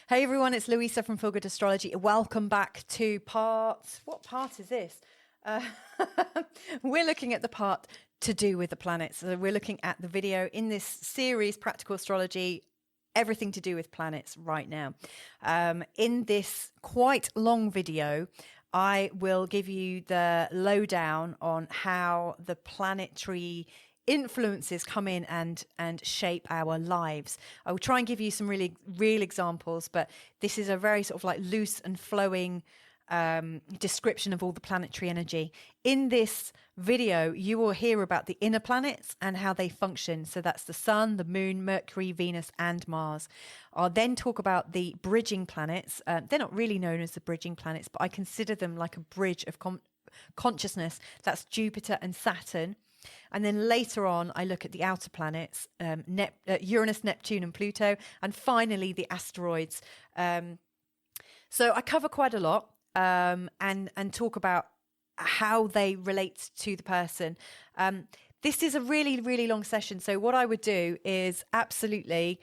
Hey everyone, it's Louisa from Feel Good Astrology. Welcome back to what part is this? We're looking at the part to do with the planets. So we're looking at the video in this series, Practical Astrology, everything to do with planets right now. In this quite long video, I will give you the lowdown on how the planetary influences come in and shape our lives. I will try and give you some really real examples, but this is a very sort of like loose and flowing description of all the planetary energy. In this video, you will hear about the inner planets and how they function. So that's the Sun, the Moon, Mercury, Venus, and Mars. I'll then talk about the bridging planets. They're not really known as the bridging planets, but I consider them like a bridge of consciousness. That's Jupiter and Saturn. And then later on, I look at the outer planets, Uranus, Neptune, and Pluto, and finally the asteroids. So I cover quite a lot and talk about how they relate to the person. This is a really, really long session. So what I would do is absolutely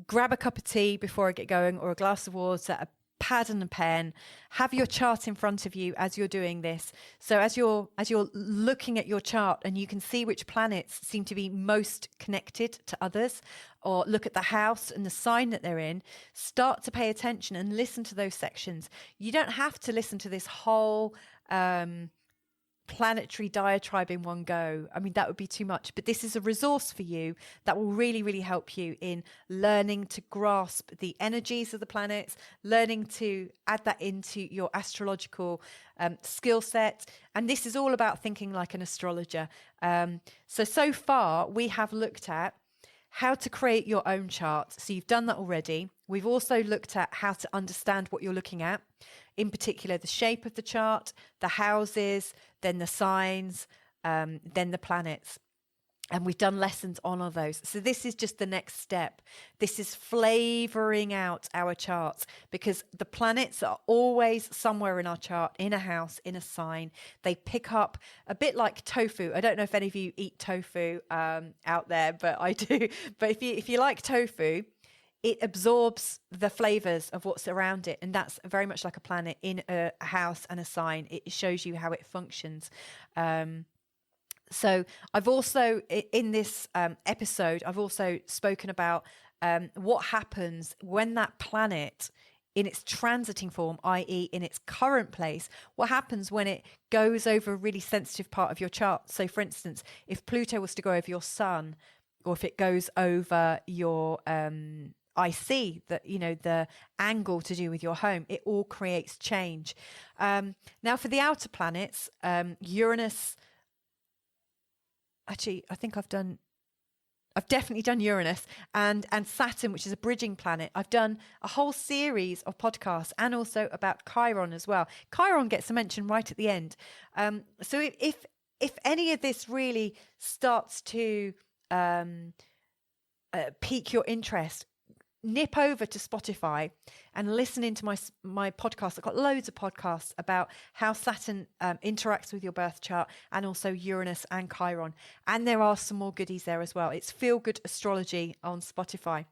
grab a cup of tea before I get going, or a glass of water, a pad and a pen, have your chart in front of you as you're doing this. So as you're looking at your chart and you can see which planets seem to be most connected to others, or look at the house and the sign that they're in, start to pay attention and listen to those sections. You don't have to listen to this whole planetary diatribe in one go. I mean, that would be too much, but this is a resource for you that will really, really help you in learning to grasp the energies of the planets, learning to add that into your astrological skill set. And this is all about thinking like an astrologer. So far we have looked at how to create your own chart. So you've done that already. We've also looked at how to understand what you're looking at, in particular the shape of the chart, the houses, then the signs, then the planets. And we've done lessons on all those. So this is just the next step. This is flavoring out our charts, because the planets are always somewhere in our chart, in a house, in a sign. They pick up a bit like tofu. I don't know if any of you eat tofu out there, but I do. But if you like tofu, it absorbs the flavors of what's around it. And that's very much like a planet in a house and a sign. It shows you how it functions. So I've also, in this episode, I've also spoken about what happens when that planet in its transiting form, i.e. in its current place, what happens when it goes over a really sensitive part of your chart. So for instance, if Pluto was to go over your sun, or if it goes over your IC, that, you know, the angle to do with your home, it all creates change. Now for the outer planets, Uranus, actually, I think I've definitely done Uranus and Saturn, which is a bridging planet. I've done a whole series of podcasts, and also about Chiron as well. Chiron gets a mention right at the end. So if any of this really starts to pique your interest, nip over to Spotify and listen into my podcast. I've got loads of podcasts about how Saturn interacts with your birth chart, and also Uranus and Chiron. And there are some more goodies there as well. It's Feel Good Astrology on Spotify.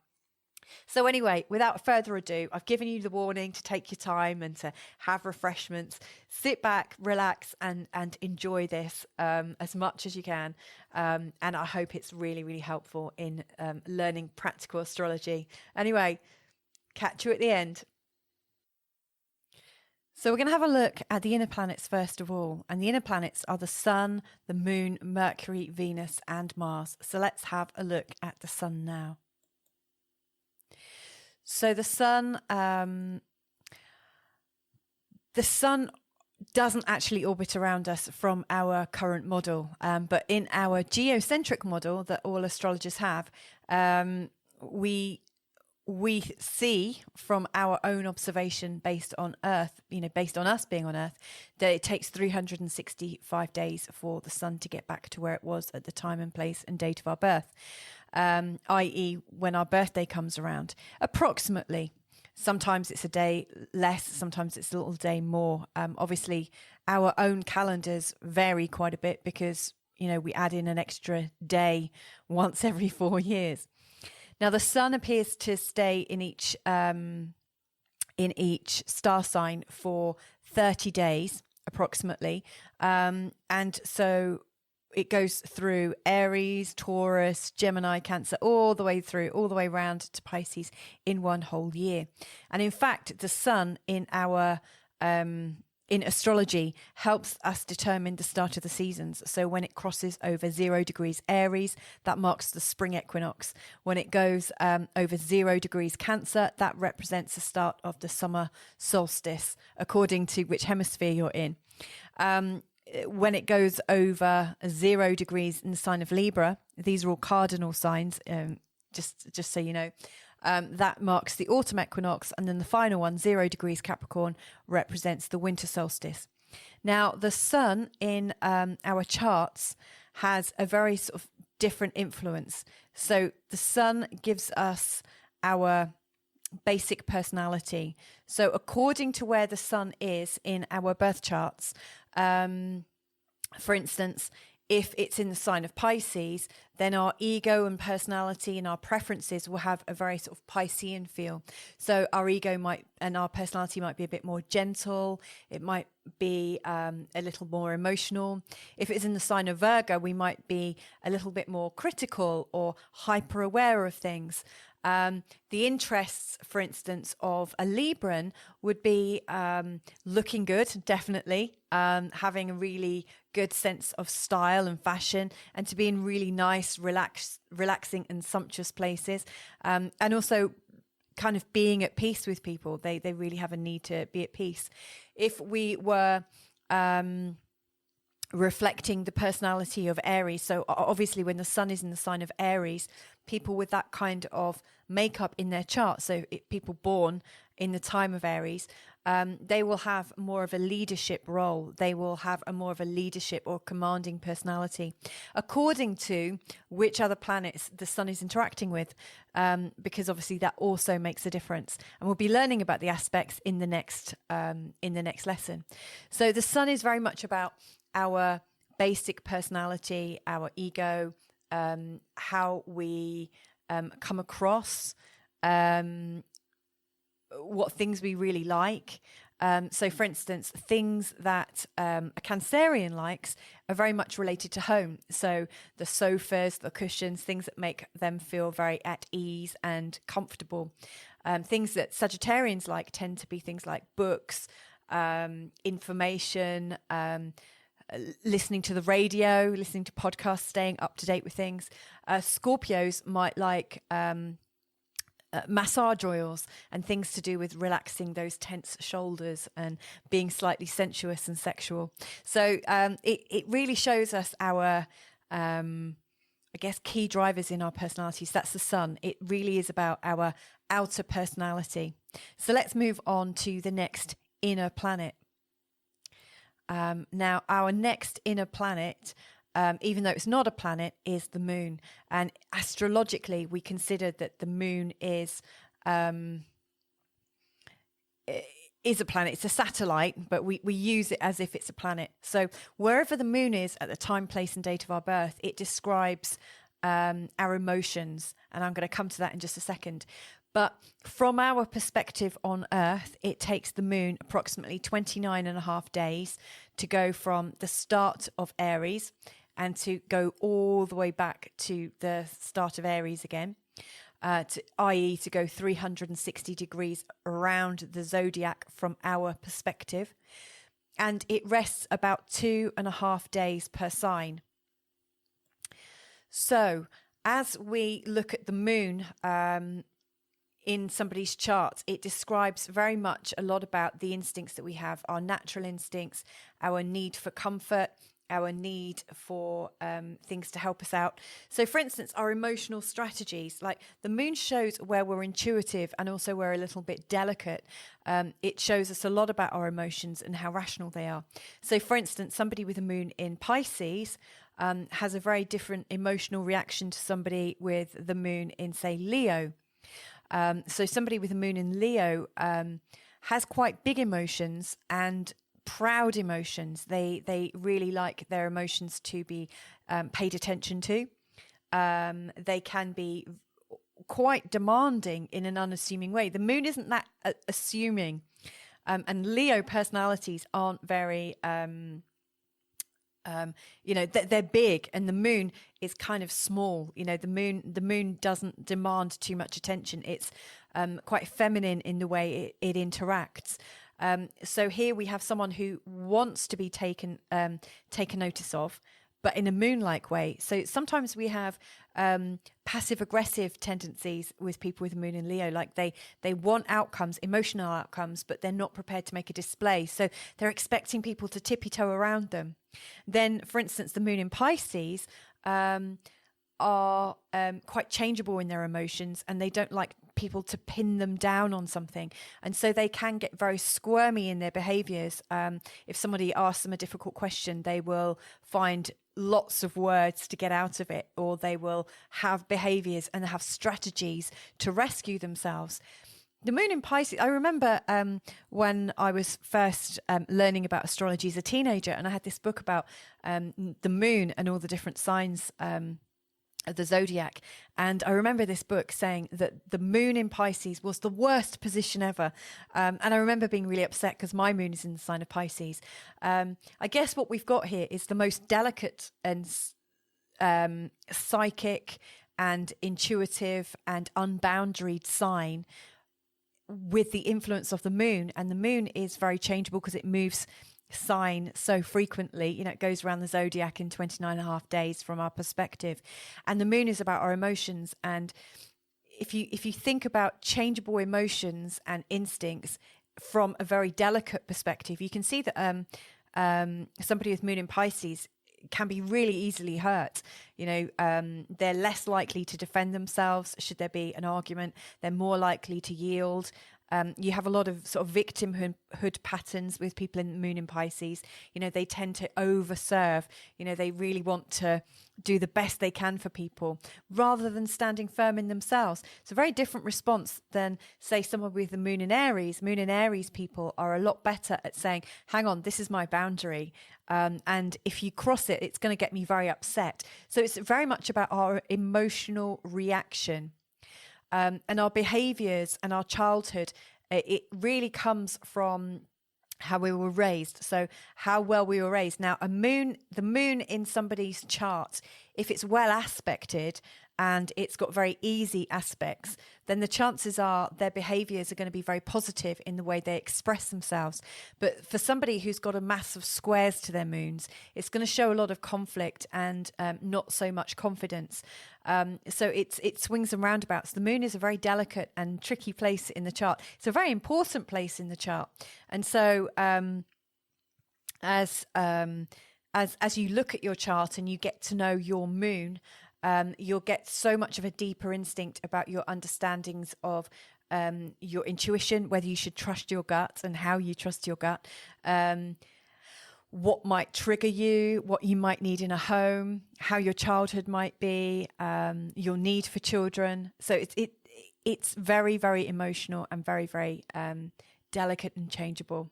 So anyway, without further ado, I've given you the warning to take your time and to have refreshments. Sit back, relax, and enjoy this as much as you can. And I hope it's really, really helpful in learning practical astrology. Anyway, catch you at the end. So we're going to have a look at the inner planets first of all. And the inner planets are the Sun, the Moon, Mercury, Venus, and Mars. So let's have a look at the Sun now. So the sun doesn't actually orbit around us from our current model, but in our geocentric model that all astrologers have, we see from our own observation based on Earth, based on us being on Earth, that it takes 365 days for the sun to get back to where it was at the time and place and date of our birth, i.e. when our birthday comes around, approximately. Sometimes it's a day less, sometimes it's a little day more. Obviously, our own calendars vary quite a bit because, we add in an extra day once every 4 years. Now, the sun appears to stay in each star sign for 30 days approximately. And so it goes through Aries, Taurus, Gemini, Cancer, all the way around to Pisces in one whole year. And in fact, the sun in our in astrology helps us determine the start of the seasons. So when it crosses over 0 degrees Aries, that marks the spring equinox. When it goes over 0 degrees Cancer, that represents the start of the summer solstice, according to which hemisphere you're in. When it goes over 0 degrees in the sign of Libra, these are all cardinal signs, just so you know, that marks the autumn equinox. And then the final one, 0 degrees Capricorn, represents the winter solstice. Now, the sun in our charts has a very sort of different influence. So the sun gives us our basic personality. So according to where the sun is in our birth charts, for instance, if it's in the sign of Pisces, then our ego and personality and our preferences will have a very sort of Piscean feel. So our ego and our personality might be a bit more gentle. It might be a little more emotional. If it's in the sign of Virgo, we might be a little bit more critical or hyper aware of things. The interests, for instance, of a Libran would be looking good, definitely, having a really good sense of style and fashion, and to be in really nice, relaxing and sumptuous places, and also kind of being at peace with people. They really have a need to be at peace. If we were reflecting the personality of Aries, so obviously when the sun is in the sign of Aries, people with that kind of makeup in their chart, so people born in the time of Aries, they will have more of a leadership role. They will have more of a leadership or commanding personality, according to which other planets the sun is interacting with, because obviously that also makes a difference. And we'll be learning about the aspects in the next lesson. So the sun is very much about our basic personality, our ego, how we come across, what things we really like. So, for instance, things that a Cancerian likes are very much related to home. So the sofas, the cushions, things that make them feel very at ease and comfortable. Things that Sagittarians like tend to be things like books, information, listening to the radio, listening to podcasts, staying up to date with things. Scorpios might like massage oils and things to do with relaxing those tense shoulders and being slightly sensuous and sexual. So it really shows us our, I guess, key drivers in our personalities. That's the sun. It really is about our outer personality. So let's move on to the next inner planet. Now, our next inner planet, even though it's not a planet, is the moon. And astrologically, we consider that the moon is a planet. It's a satellite, but we use it as if it's a planet. So wherever the moon is at the time, place and date of our birth, it describes our emotions. And I'm going to come to that in just a second. But from our perspective on Earth, it takes the moon approximately 29 and a half days to go from the start of Aries and to go all the way back to the start of Aries again, i.e. to go 360 degrees around the zodiac from our perspective. And it rests about 2.5 days per sign. So as we look at the moon, in somebody's chart, it describes very much a lot about the instincts that we have, our natural instincts, our need for comfort, our need for things to help us out. So, for instance, our emotional strategies, like the moon shows where we're intuitive and also we're a little bit delicate. It shows us a lot about our emotions and how rational they are. So, for instance, somebody with a moon in Pisces has a very different emotional reaction to somebody with the moon in, say, Leo. So somebody with a moon in Leo has quite big emotions and proud emotions. They really like their emotions to be paid attention to. They can be quite demanding in an unassuming way. The moon isn't that assuming, and Leo personalities aren't very they're big, and the moon is kind of small. The moon doesn't demand too much attention. It's quite feminine in the way it interacts. So here we have someone who wants to be taken notice of, but in a moon-like way. So sometimes we have passive aggressive tendencies with people with a moon in Leo, like they want outcomes, emotional outcomes, but they're not prepared to make a display. So they're expecting people to tippy-toe around them. Then, for instance, the moon in Pisces are quite changeable in their emotions, and they don't like people to pin them down on something. And so they can get very squirmy in their behaviors. If somebody asks them a difficult question, they will find lots of words to get out of it, or they will have behaviors and have strategies to rescue themselves. The moon in Pisces, I remember when I was first learning about astrology as a teenager, and I had this book about the moon and all the different signs of the zodiac. And I remember this book saying that the moon in Pisces was the worst position ever. And I remember being really upset because my moon is in the sign of Pisces. I guess what we've got here is the most delicate and psychic and intuitive and unboundaried sign with the influence of the moon. And the moon is very changeable because it moves sign so frequently. It goes around the zodiac in 29.5 days from our perspective, and the moon is about our emotions. And if you think about changeable emotions and instincts from a very delicate perspective, you can see that somebody with moon in Pisces can be really easily hurt. They're less likely to defend themselves should there be an argument. They're more likely to yield. You have a lot of sort of victimhood patterns with people in the moon in Pisces. They tend to overserve. They really want to do the best they can for people rather than standing firm in themselves. It's a very different response than, say, someone with the moon in Aries. Moon in Aries people are a lot better at saying, hang on, this is my boundary. And if you cross it, it's going to get me very upset. So it's very much about our emotional reaction. And our behaviors and our childhood, it really comes from how we were raised. So how well we were raised. Now, the moon in somebody's chart, if it's well aspected and it's got very easy aspects, then the chances are their behaviors are going to be very positive in the way they express themselves. But for somebody who's got a mass of squares to their moons, it's going to show a lot of conflict and not so much confidence. So it swings and roundabouts. The moon is a very delicate and tricky place in the chart. It's a very important place in the chart. And so as you look at your chart and you get to know your moon, you'll get so much of a deeper instinct about your understandings of your intuition, whether you should trust your gut and how you trust your gut, what might trigger you, what you might need in a home, how your childhood might be, your need for children. So it's very, very emotional and very, very delicate and changeable.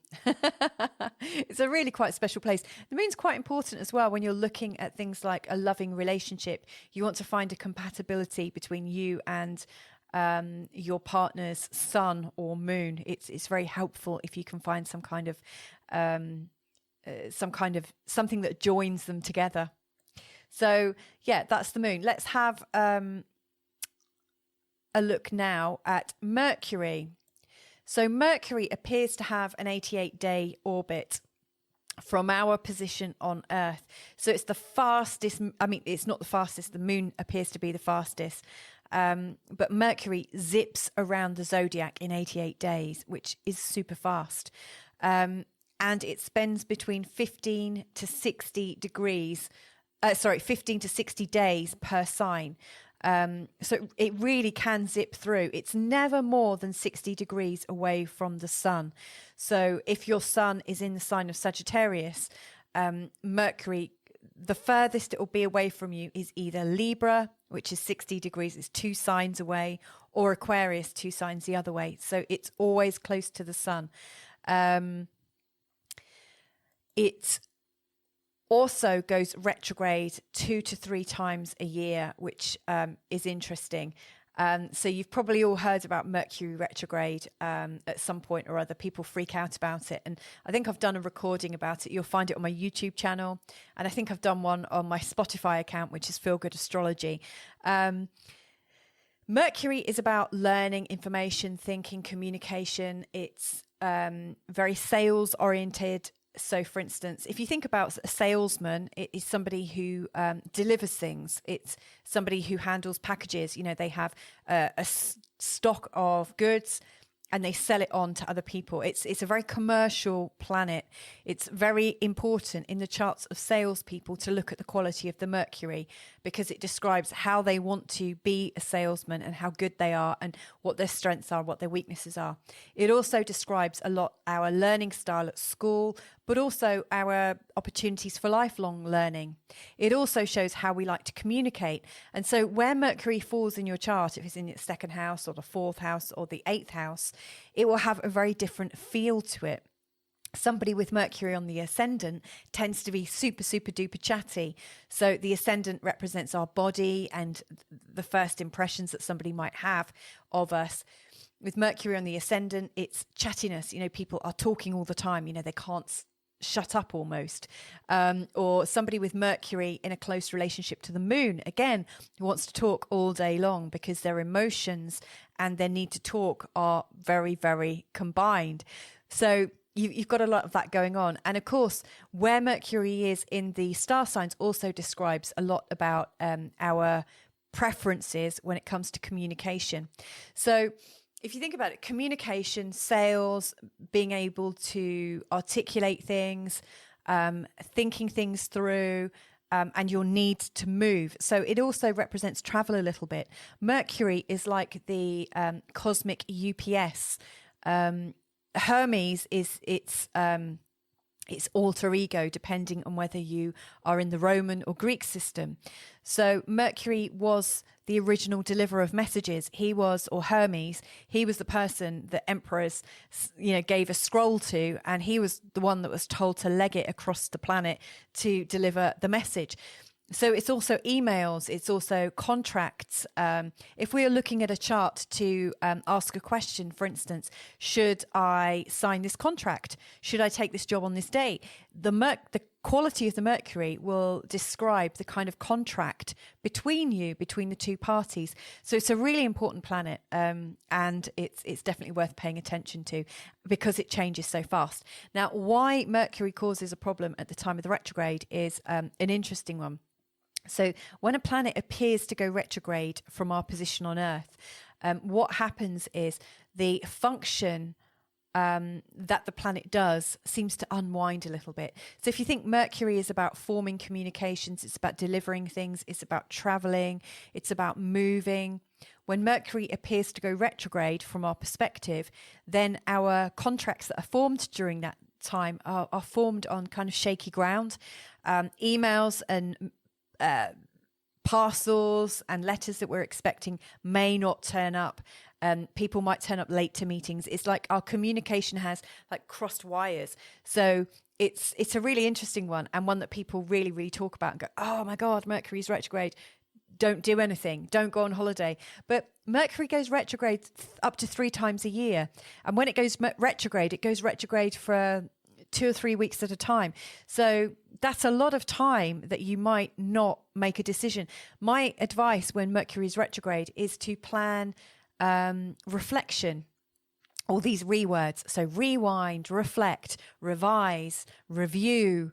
It's a really quite special place. The moon's quite important as well when you're looking at things like a loving relationship. You want to find a compatibility between you and your partner's sun or moon. It's very helpful if you can find some kind of something that joins them together. So yeah, that's the moon. Let's have a look now at Mercury. So Mercury appears to have an 88-day orbit from our position on Earth. So it's the fastest. I mean, it's not the fastest. The moon appears to be the fastest. But Mercury zips around the zodiac in 88 days, which is super fast. And it spends between 15 to 60 days per sign. So it really can zip through. It's never more than 60 degrees away from the sun. So if your sun is in the sign of Sagittarius, Mercury, the furthest it will be away from you is either Libra which is 60 degrees, it's 2 signs away, or Aquarius, 2 signs the other way. So it's always close to the sun. It also goes retrograde 2 to 3 times a year, which is interesting. So you've probably all heard about Mercury retrograde at some point or other. People freak out about it. And I think I've done a recording about it. You'll find it on my YouTube channel. And I think I've done one on my Spotify account, which is Feel Good Astrology. Mercury is about learning, information, thinking, communication. It's very sales oriented. So, for instance, if you think about a salesman, it is somebody who delivers things. It's somebody who handles packages. You know, they have a stock of goods and they sell it on to other people. It's a very commercial planet. It's very important in the charts of salespeople to look at the quality of the Mercury, because it describes how they want to be a salesman and how good they are and what their strengths are, what their weaknesses are. It also describes a lot our learning style at school, but also our opportunities for lifelong learning. It also shows how we like to communicate. And so where Mercury falls in your chart, if it's in its 2nd house or the 4th house or the 8th house, it will have a very different feel to it. Somebody with Mercury on the ascendant tends to be super, super duper chatty. So the ascendant represents our body and the first impressions that somebody might have of us. With Mercury on the ascendant, it's chattiness. You know, people are talking all the time. You know, they can't shut up almost. Or somebody with Mercury in a close relationship to the moon, again, who wants to talk all day long because their emotions and their need to talk are very, very combined. So you've got a lot of that going on. And of course, where Mercury is in the star signs also describes a lot about our preferences when it comes to communication. So if you think about it, communication, sales, being able to articulate things, thinking things through, and your need to move. So it also represents travel a little bit. Mercury is like the cosmic UPS. Hermes is its alter ego, depending on whether you are in the Roman or Greek system. So Mercury was the original deliverer of messages. He was, or Hermes, he was the person that emperors, gave a scroll to, and he was the one that was told to leg it across the planet to deliver the message. So it's also emails, it's also contracts. If we are looking at a chart to ask a question, for instance, should I sign this contract? Should I take this job on this date? The quality of the Mercury will describe the kind of contract between the two parties. So it's a really important planet, and it's definitely worth paying attention to because it changes so fast. Now, why Mercury causes a problem at the time of the retrograde is an interesting one. So when a planet appears to go retrograde from our position on Earth, what happens is the function that the planet does seems to unwind a little bit. So if you think Mercury is about forming communications, it's about delivering things, it's about traveling, it's about moving. When Mercury appears to go retrograde from our perspective, then our contracts that are formed during that time are formed on kind of shaky ground. Emails and parcels and letters that we're expecting may not turn up. People might turn up late to meetings. It's like our communication has like crossed wires. So it's a really interesting one, and one that people really, really talk about and go, oh my God, Mercury's retrograde. Don't do anything. Don't go on holiday. But Mercury goes retrograde up to 3 times a year. And when it goes retrograde for 2 or 3 weeks at a time. So that's a lot of time that you might not make a decision. My advice when Mercury is retrograde is to plan reflection, all these rewords. So rewind, reflect, revise, review,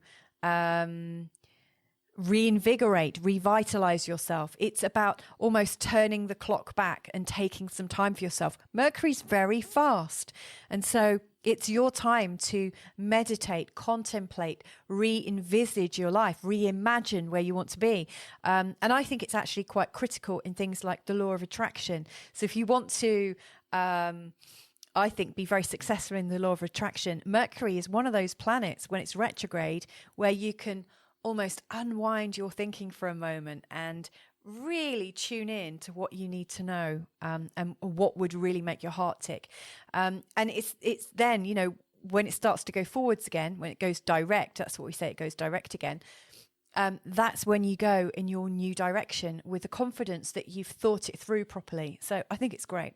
reinvigorate, revitalize yourself. It's about almost turning the clock back and taking some time for yourself. Mercury's very fast. And so it's your time to meditate, contemplate, re-envisage your life, reimagine where you want to be. And I think it's actually quite critical in things like the law of attraction. So if you want to, I think, be very successful in the law of attraction, Mercury is one of those planets when it's retrograde where you can almost unwind your thinking for a moment and really tune in to what you need to know, and what would really make your heart tick. And it's then, you know, when it starts to go forwards again, when it goes direct, that's what we say, it goes direct again. That's when you go in your new direction with the confidence that you've thought it through properly. So I think it's great.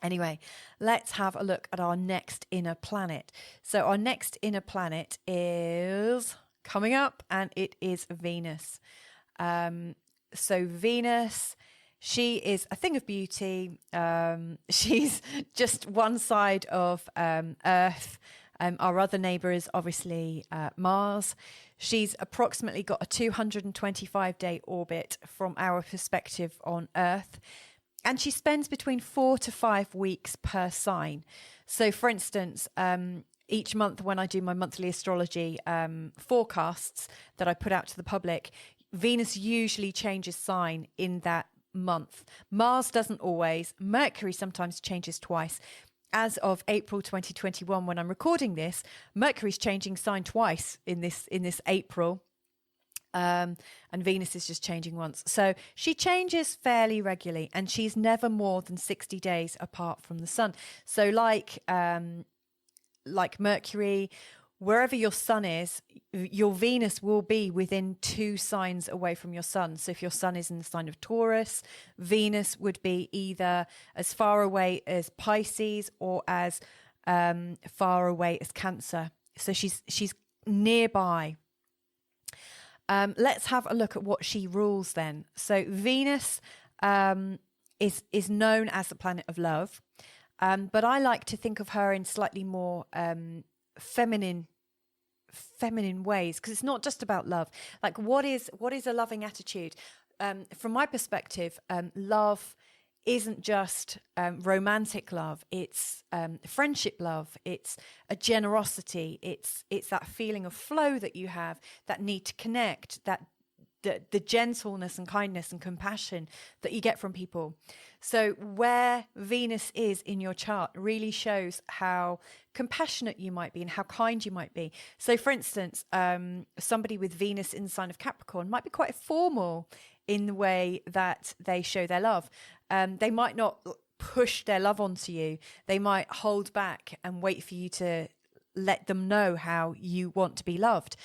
Anyway, let's have a look at our next inner planet. So our next inner planet is coming up, and it is Venus. So Venus, she is a thing of beauty. She's just one side of Earth. Our other neighbour is obviously Mars. She's approximately got a 225-day orbit from our perspective on Earth. And she spends between 4 to 5 weeks per sign. So, for instance, each month when I do my monthly astrology forecasts that I put out to the public, Venus usually changes sign in that month. Mars doesn't always. Mercury sometimes changes twice. As of April 2021, when I'm recording this, Mercury's changing sign twice in this April. And Venus is just changing once. So she changes fairly regularly, and she's never more than 60 days apart from the sun. So like Mercury, wherever your sun is, your Venus will be within 2 signs away from your sun. So if your sun is in the sign of Taurus, Venus would be either as far away as Pisces or as far away as Cancer. So she's nearby. Let's have a look at what she rules then. So Venus is known as the planet of love, but I like to think of her in slightly more feminine ways, because it's not just about love. Like, what is a loving attitude? From my perspective, love isn't just romantic love. It's friendship love. It's a generosity. It's that feeling of flow that you have, that need to connect, that the gentleness and kindness and compassion that you get from people. So where Venus is in your chart really shows how compassionate you might be and how kind you might be. So for instance, somebody with Venus in the sign of Capricorn might be quite formal in the way that they show their love. They might not push their love onto you. They might hold back and wait for you to let them know how you want to be loved.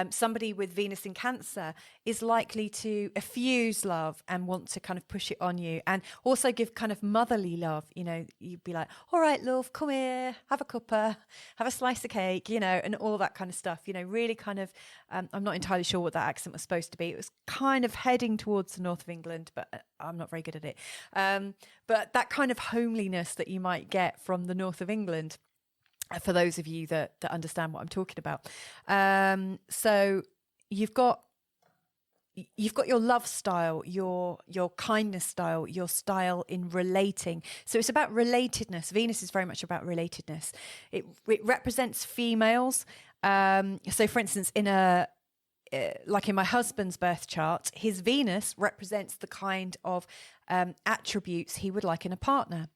Somebody with Venus in Cancer is likely to effuse love and want to kind of push it on you, and also give kind of motherly love. You know, you'd be like, all right, love, come here, have a cuppa, have a slice of cake, you know, and all that kind of stuff. You know, really kind of, I'm not entirely sure what that accent was supposed to be. It was kind of heading towards the north of England, but I'm not very good at it. But that kind of homeliness that you might get from the north of England, for those of you that understand what I'm talking about. So you've got your love style, your kindness style, your style in relating. So it's about relatedness. Venus is very much about relatedness. It represents females. So for instance, like in my husband's birth chart, his Venus represents the kind of attributes he would like in a partner.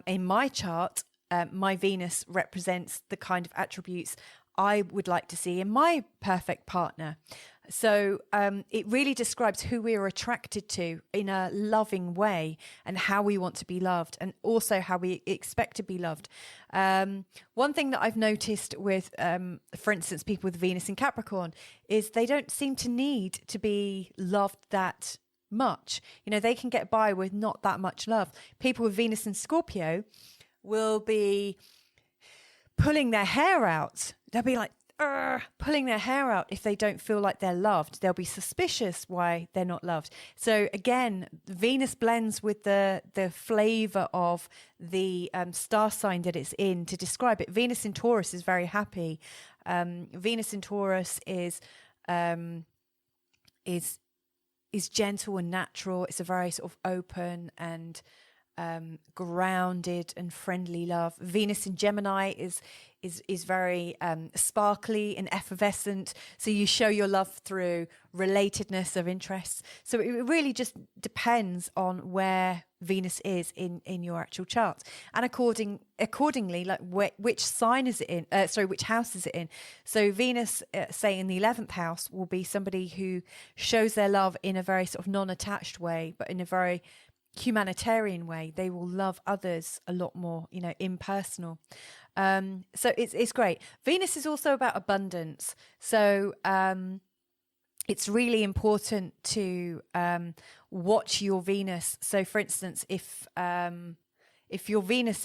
In my chart, my Venus represents the kind of attributes I would like to see in my perfect partner. So it really describes who we are attracted to in a loving way, and how we want to be loved, and also how we expect to be loved. One thing that I've noticed with, for instance, people with Venus in Capricorn, is they don't seem to need to be loved that much. You know, they can get by with not that much love. People with Venus in Scorpio will be pulling their hair out. They'll be like, pulling their hair out if they don't feel like they're loved. They'll be suspicious why they're not loved. So again, Venus blends with the flavor of the star sign that it's in to describe it. Venus in Taurus is very happy. Venus in Taurus is gentle and natural. It's a very sort of open and grounded and friendly love. Venus in Gemini is very sparkly and effervescent. So you show your love through relatedness of interests. So it really just depends on where Venus is in your actual chart, and accordingly, like which sign is it in? Which house is it in? So Venus, say in the 11th house, will be somebody who shows their love in a very sort of non-attached way, but in a very humanitarian way. They will love others a lot more, impersonal. So it's great. Venus is also about abundance. So it's really important to watch your Venus. So, for instance, if your Venus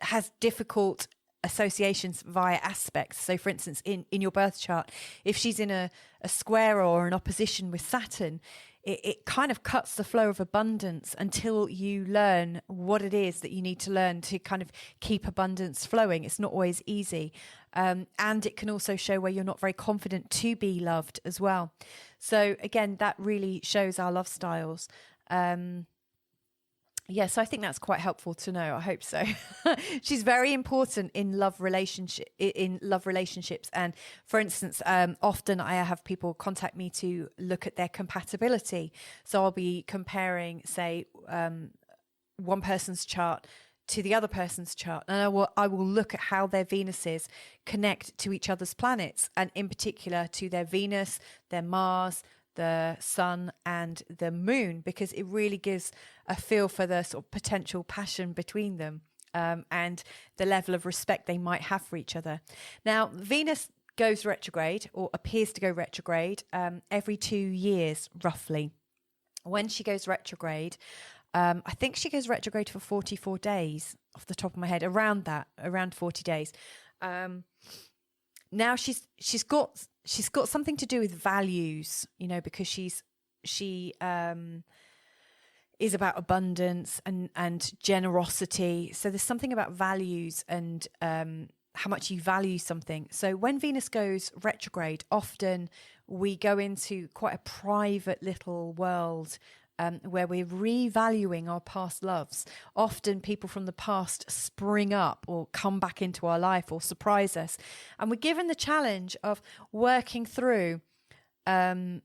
has difficult associations via aspects. So, for instance, in your birth chart, if she's in a square or an opposition with Saturn, it kind of cuts the flow of abundance until you learn what it is that you need to learn to kind of keep abundance flowing. It's not always easy. And it can also show where you're not very confident to be loved as well. So again, that really shows our love styles. So I think that's quite helpful to know. I hope so. She's very important in love relationships. And for instance, often I have people contact me to look at their compatibility. So I'll be comparing, say, one person's chart to the other person's chart, and I will look at how their Venuses connect to each other's planets, and in particular to their Venus, their Mars, the Sun and the Moon, because it really gives a feel for the sort of potential passion between them, and the level of respect they might have for each other. Now, Venus goes retrograde, or appears to go retrograde, every 2 years, roughly. When she goes retrograde, I think she goes retrograde for 44 days off the top of my head, around 40 days. Now she's got something to do with values, because she is about abundance and generosity. So there's something about values and how much you value something. So when Venus goes retrograde, often we go into quite a private little world, where we're revaluing our past loves. Often people from the past spring up or come back into our life or surprise us. And we're given the challenge of working through how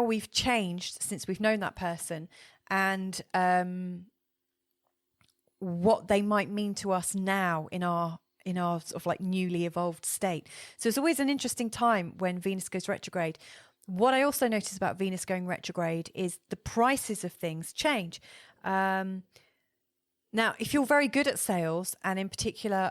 we've changed since we've known that person, and what they might mean to us now in our sort of like newly evolved state. So it's always an interesting time when Venus goes retrograde. What I also notice about Venus going retrograde is the prices of things change. Now, if you're very good at sales, and in particular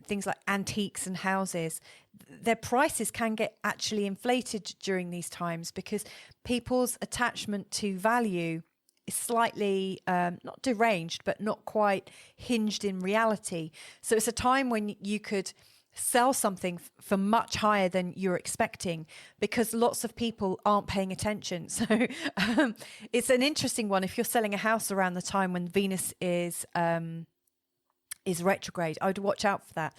things like antiques and houses, their prices can get actually inflated during these times, because people's attachment to value is slightly not deranged, but not quite hinged in reality. So it's a time when you could sell something for much higher than you're expecting, because lots of people aren't paying attention. So it's an interesting one. If you're selling a house around the time when Venus is retrograde, I would watch out for that.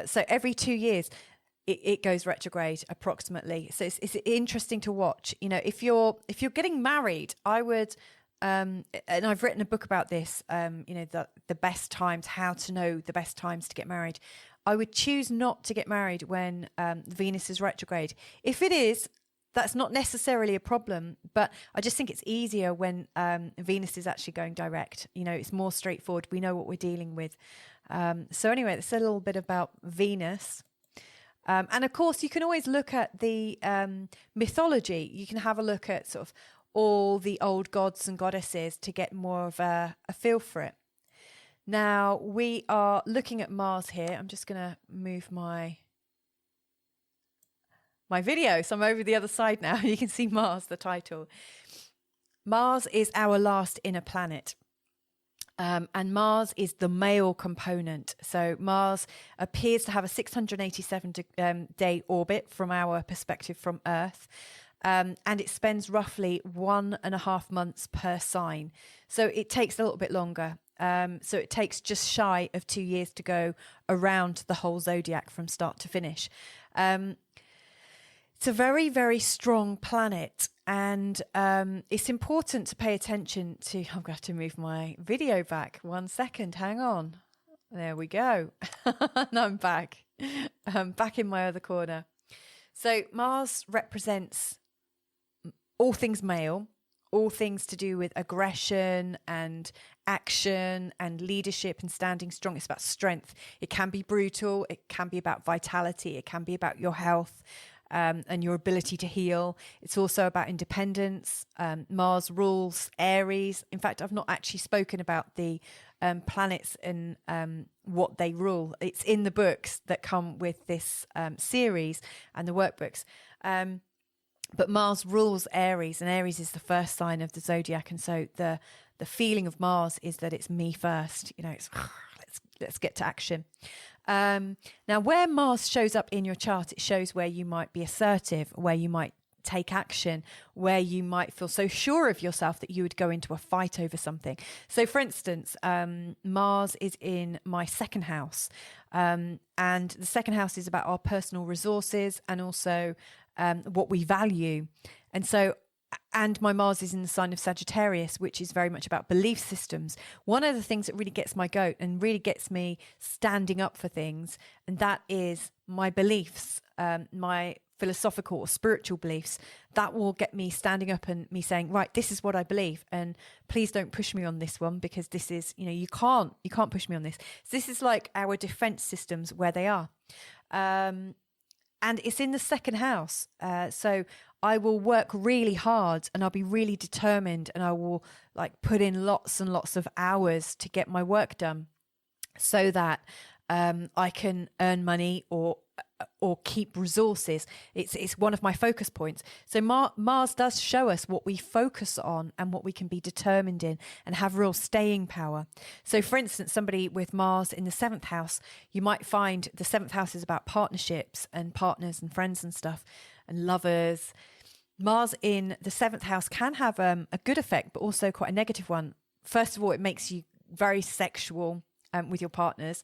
So every 2 years it goes retrograde approximately. So it's interesting to watch. If you're getting married, I would and I've written a book about this, the best times, how to know the best times to get married. I would choose not to get married when Venus is retrograde. If it is, that's not necessarily a problem, but I just think it's easier when Venus is actually going direct. It's more straightforward. We know what we're dealing with. So anyway, that's a little bit about Venus. And of course, you can always look at the mythology. You can have a look at sort of all the old gods and goddesses to get more of a feel for it. Now, we are looking at Mars here. I'm just going to move my video, so I'm over the other side now. You can see Mars, the title. Mars is our last inner planet. And Mars is the male component. So Mars appears to have a 687-day orbit from our perspective from Earth. And it spends roughly 1.5 months per sign. So it takes a little bit longer. So it takes just shy of 2 years to go around the whole zodiac from start to finish. It's a very, very strong planet, and it's important to pay attention to. I'm going to have to move my video back 1 second. Hang on. There we go. And I'm back. I'm back in my other corner. So Mars represents all things male, all things to do with aggression and action and leadership and standing strong. It's about strength. It can be brutal. It can be about vitality. It can be about your health. And your ability to heal. It's also about independence. Mars rules Aries. In fact, I've not actually spoken about the planets and what they rule. It's in the books that come with this series and the workbooks. But Mars rules Aries, and Aries is the first sign of the zodiac. And so the feeling of Mars is that it's me first. You know, it's let's get to action. Now, where Mars shows up in your chart, it shows where you might be assertive, where you might take action, where you might feel so sure of yourself that you would go into a fight over something. So, for instance, Mars is in my second house, and the second house is about our personal resources and also what we value. And my Mars is in the sign of Sagittarius, which is very much about belief systems. One of the things that really gets my goat and really gets me standing up for things, and that is my beliefs, my philosophical or spiritual beliefs. That will get me standing up and me saying, right, this is what I believe, and please don't push me on this one, because this is, you can't push me on this. So this is like our defense systems where they are. And it's in the second house. So I will work really hard and I'll be really determined, and I will put in lots and lots of hours to get my work done so that I can earn money or keep resources. It's one of my focus points. So Mars does show us what we focus on and what we can be determined in and have real staying power. So for instance, somebody with Mars in the 7th house, you might find the 7th house is about partnerships and partners and friends and stuff and lovers. Mars in the 7th house can have a good effect, but also quite a negative one. First of all, it makes you very sexual with your partners.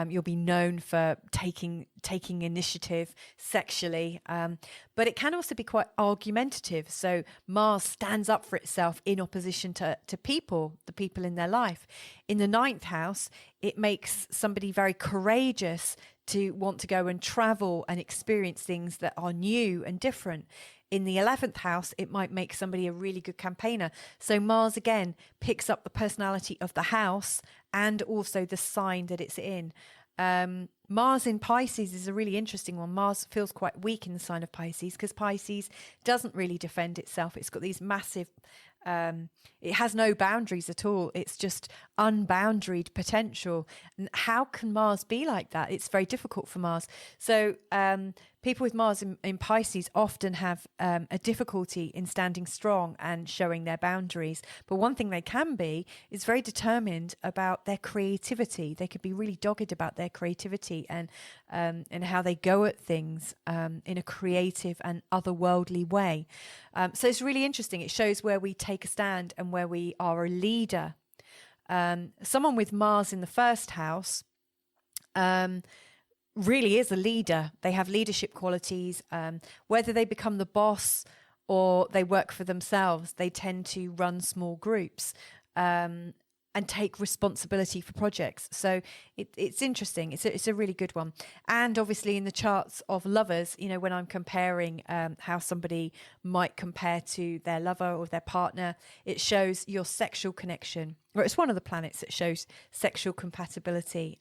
You'll be known for taking initiative sexually, but it can also be quite argumentative. So Mars stands up for itself in opposition to people, the people in their life. In the 9th house, it makes somebody very courageous to want to go and travel and experience things that are new and different. In the 11th house, it might make somebody a really good campaigner. So Mars, again, picks up the personality of the house and also the sign that it's in. Mars in Pisces is a really interesting one. Mars feels quite weak in the sign of Pisces because Pisces doesn't really defend itself. It's got these massive... it has no boundaries at all. It's just unboundaried potential. And how can Mars be like that? It's very difficult for Mars. So people with Mars in Pisces often have a difficulty in standing strong and showing their boundaries. But one thing they can be is very determined about their creativity. They could be really dogged about their creativity and how they go at things in a creative and otherworldly way. So it's really interesting. It shows where we take a stand and where we are a leader. Someone with Mars in the 1st house really is a leader. They have leadership qualities. Whether they become the boss or they work for themselves, they tend to run small groups and take responsibility for projects. So it's interesting. It's a really good one. And obviously in the charts of lovers, when I'm comparing how somebody might compare to their lover or their partner, it shows your sexual connection. Or it's one of the planets that shows sexual compatibility.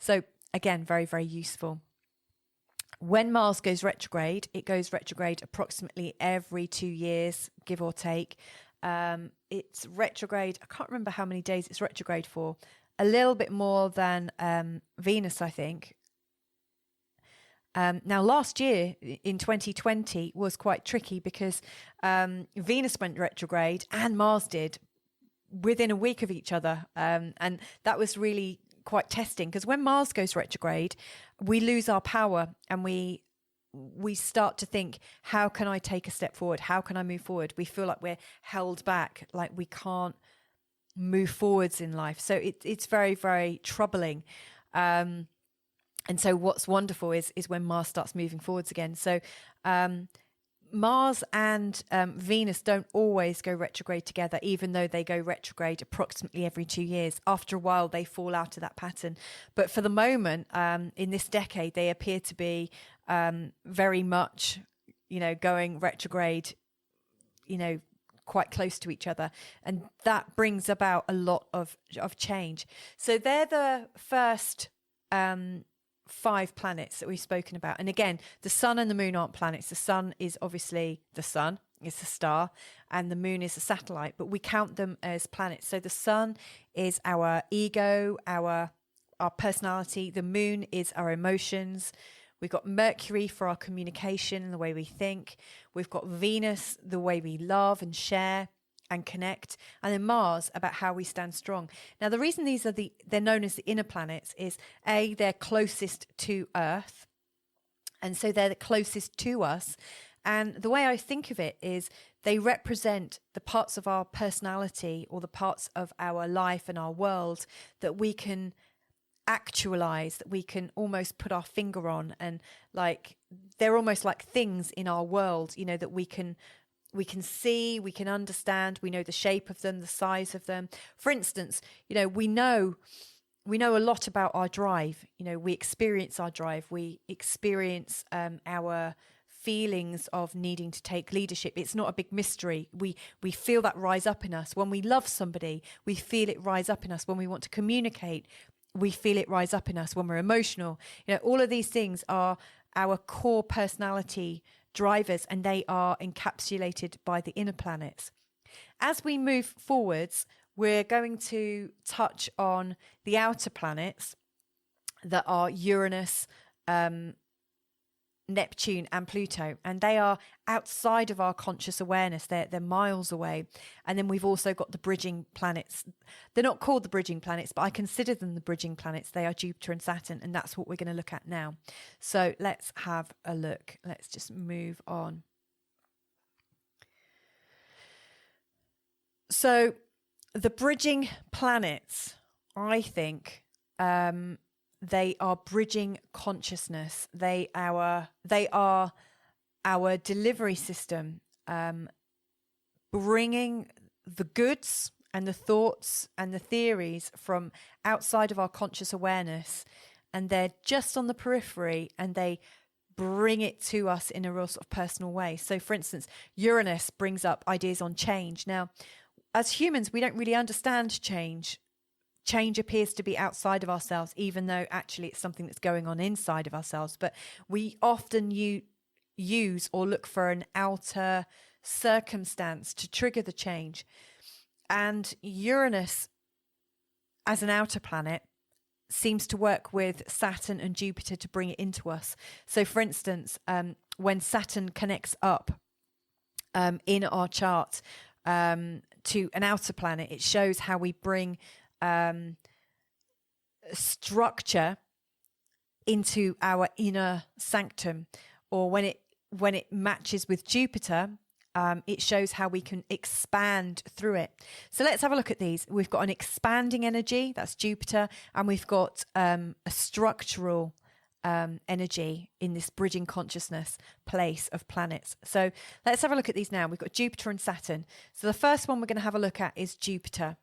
So again, very, very useful. When Mars goes retrograde, it goes retrograde approximately every 2 years, give or take. It's retrograde. I can't remember how many days it's retrograde for. A little bit more than Venus, I think. Now, last year in 2020 was quite tricky because Venus went retrograde and Mars did within a week of each other. And that was really quite testing because when Mars goes retrograde, we lose our power and we start to think, how can I take a step forward? How can I move forward? We feel like we're held back, like we can't move forwards in life. So it's very, very troubling. And so what's wonderful is when Mars starts moving forwards again. So Mars and Venus don't always go retrograde together, even though they go retrograde approximately every 2 years. After a while, they fall out of that pattern. But for the moment, in this decade, they appear to be very much, going retrograde, quite close to each other. And that brings about a lot of change. So they're the first 5 planets that we've spoken about. And again, the sun and the moon aren't planets. The sun is obviously the sun, it's a star, and the moon is a satellite, but we count them as planets. So the sun is our ego, our personality. The moon is our emotions. We've got Mercury for our communication and the way we think. We've got Venus, the way we love and share and connect, and then Mars about how we stand strong. Now, the reason they're known as the inner planets is they're closest to Earth, and so they're the closest to us. And the way I think of it is they represent the parts of our personality or the parts of our life and our world that we can actualize, that we can almost put our finger on, and like they're almost like things in our world, that we can see, we can understand, we know the shape of them, the size of them. For instance, we know a lot about our drive. We experience our drive. We experience our feelings of needing to take leadership. It's not a big mystery. We feel that rise up in us. When we love somebody, we feel it rise up in us. When we want to communicate, we feel it rise up in us. When we're emotional, all of these things are our core personality drivers, and they are encapsulated by the inner planets. As we move forwards, we're going to touch on the outer planets that are Uranus, Neptune and Pluto, and they are outside of our conscious awareness. They're miles away. And then we've also got the bridging planets. They're not called the bridging planets, but I consider them the bridging planets. They are Jupiter and Saturn, and that's what we're going to look at now. So let's have a look. Let's just move on. So the bridging planets, I think, they are bridging consciousness. They are our delivery system, bringing the goods and the thoughts and the theories from outside of our conscious awareness, and they're just on the periphery, and they bring it to us in a real sort of personal way. So, for instance, Uranus brings up ideas on change. Now, as humans, we don't really understand change. Change appears to be outside of ourselves, even though actually it's something that's going on inside of ourselves. But we often use or look for an outer circumstance to trigger the change. And Uranus, as an outer planet, seems to work with Saturn and Jupiter to bring it into us. So, for instance, when Saturn connects up in our chart to an outer planet, it shows how we bring structure into our inner sanctum. Or when it matches with Jupiter, it shows how we can expand through it. So let's have a look at these. We've got an expanding energy, that's Jupiter, and we've got a structural energy in this bridging consciousness place of planets. So let's have a look at these now. We've got Jupiter and Saturn. So the first one we're going to have a look at is Jupiter.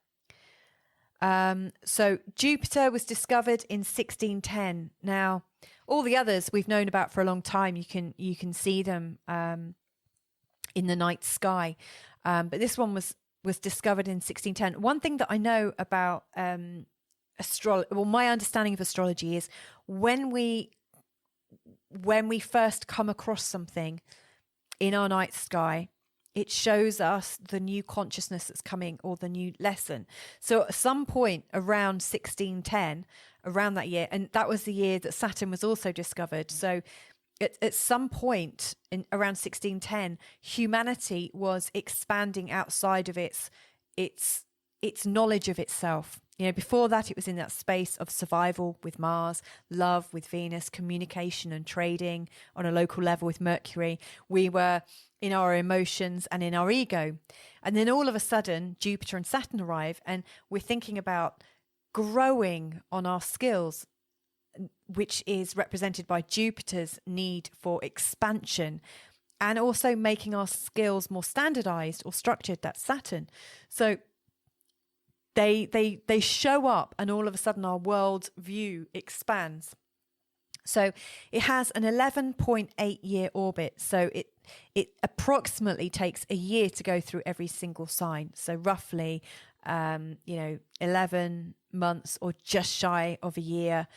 So Jupiter was discovered in 1610. Now, all the others we've known about for a long time. You can see them in the night sky, but this one was discovered in 1610. One thing that I know about my understanding of astrology is when we first come across something in our night sky, it shows us the new consciousness that's coming, or the new lesson. So at some point around 1610, around that year, and that was the year that Saturn was also discovered. So at some point in around 1610, humanity was expanding outside of its knowledge of itself. Before that, it was in that space of survival with Mars, love with Venus, communication and trading on a local level with Mercury. We were in our emotions and in our ego. And then all of a sudden, Jupiter and Saturn arrive, and we're thinking about growing on our skills, which is represented by Jupiter's need for expansion and also making our skills more standardized or structured. That's Saturn. So they show up, and all of a sudden our world view expands. So it has an 11.8 year orbit. So it approximately takes a year to go through every single sign. So roughly, 11 months or just shy of a year.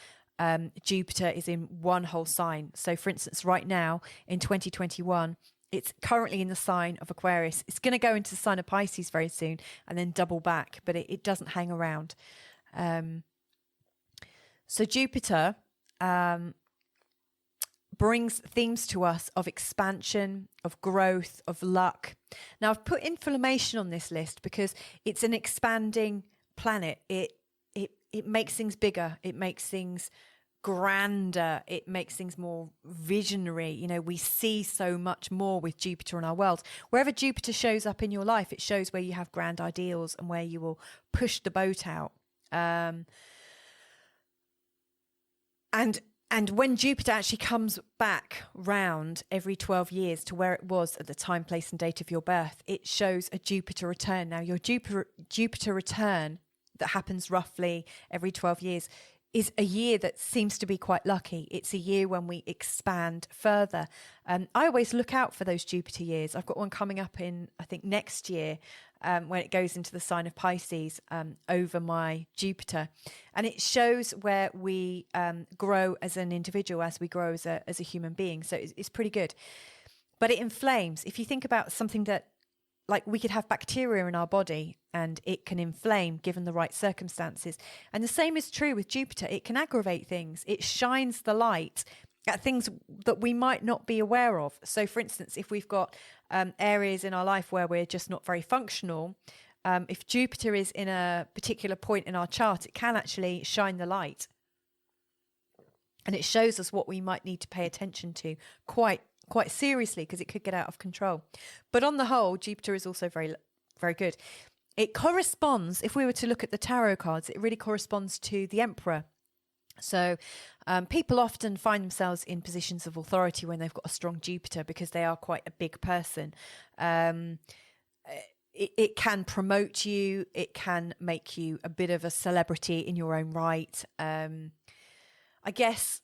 Jupiter is in one whole sign. So for instance, right now in 2021, it's currently in the sign of Aquarius. It's going to go into the sign of Pisces very soon and then double back, but it doesn't hang around. So Jupiter brings themes to us of expansion, of growth, of luck. Now, I've put inflammation on this list because it's an expanding planet. It makes things bigger. It makes things grander. It makes things more visionary. We see so much more with Jupiter in our world. Wherever Jupiter shows up in your life, it shows where you have grand ideals and where you will push the boat out. And when Jupiter actually comes back round every 12 years to where it was at the time, place and date of your birth, it shows a Jupiter return. Now, your Jupiter return that happens roughly every 12 years is a year that seems to be quite lucky. It's a year when we expand further. I always look out for those Jupiter years. I've got one coming up in, I think, next year, when it goes into the sign of Pisces over my Jupiter. And it shows where we grow as an individual, as we grow as a human being. So it's pretty good. But it inflames. If you think about something that, like, we could have bacteria in our body and it can inflame given the right circumstances. And the same is true with Jupiter. It can aggravate things. It shines the light at things that we might not be aware of. So, for instance, if we've got areas in our life where we're just not very functional, if Jupiter is in a particular point in our chart, it can actually shine the light. And it shows us what we might need to pay attention to quite seriously, because it could get out of control. But on the whole, Jupiter is also very, very good. It corresponds, if we were to look at the tarot cards, it really corresponds to the Emperor. So people often find themselves in positions of authority when they've got a strong Jupiter, because they are quite a big person. It can promote you. It can make you a bit of a celebrity in your own right. I guess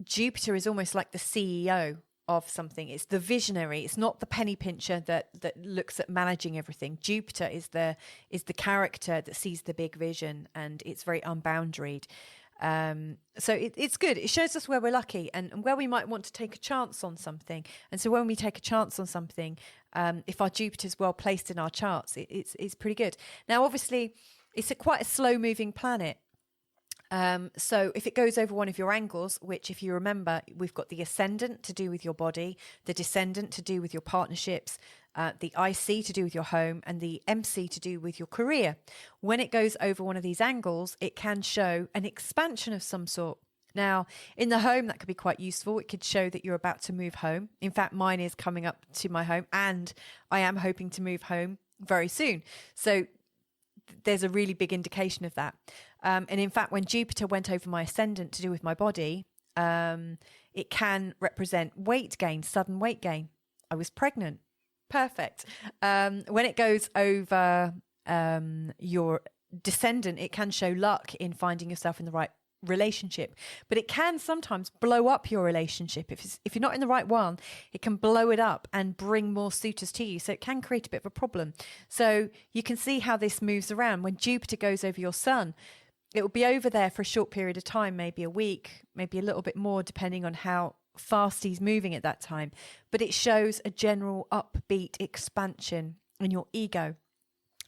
Jupiter is almost like the CEO of something. It's the visionary. It's not the penny pincher that looks at managing everything. Jupiter is the character that sees the big vision, and it's very unboundaried. So it's good. It shows us where we're lucky and where we might want to take a chance on something. And so when we take a chance on something, if our Jupiter's well placed in our charts, it's pretty good. Now, obviously, it's quite a slow moving planet. So if it goes over one of your angles, which, if you remember, we've got the ascendant to do with your body, the descendant to do with your partnerships, the IC to do with your home, and the MC to do with your career. When it goes over one of these angles, it can show an expansion of some sort. Now, in the home, that could be quite useful. It could show that you're about to move home. In fact, mine is coming up to my home, and I am hoping to move home very soon. So there's a really big indication of that. And in fact, when Jupiter went over my ascendant to do with my body, it can represent weight gain, sudden weight gain. I was pregnant. Perfect. When it goes over your descendant, it can show luck in finding yourself in the right relationship, but it can sometimes blow up your relationship. If you're not in the right one, it can blow it up and bring more suitors to you. So it can create a bit of a problem. So you can see how this moves around. When Jupiter goes over your sun, it will be over there for a short period of time, maybe a week, maybe a little bit more, depending on how fast he's moving at that time. But it shows a general upbeat expansion in your ego.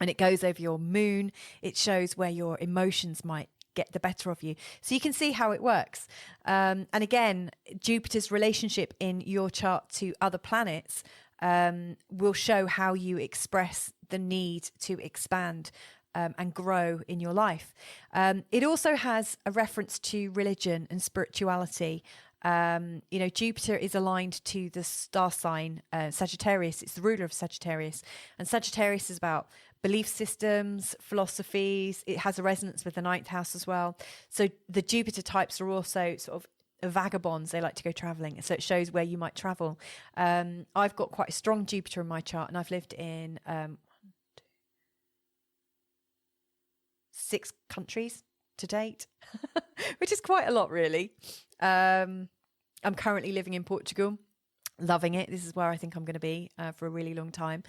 And it goes over your moon. It shows where your emotions might get the better of you. So you can see how it works. And again, Jupiter's relationship in your chart to other planets will show how you express the need to expand and grow in your life. It also has a reference to religion and spirituality. Jupiter is aligned to the star sign Sagittarius. It's the ruler of Sagittarius. And Sagittarius is about belief systems, philosophies. It has a resonance with the ninth house as well. So the Jupiter types are also sort of vagabonds. They like to go traveling. So it shows where you might travel. I've got quite a strong Jupiter in my chart, and I've lived in 6 countries to date, which is quite a lot, really. I'm currently living in Portugal. Loving it. This is where I think I'm going to be for a really long time.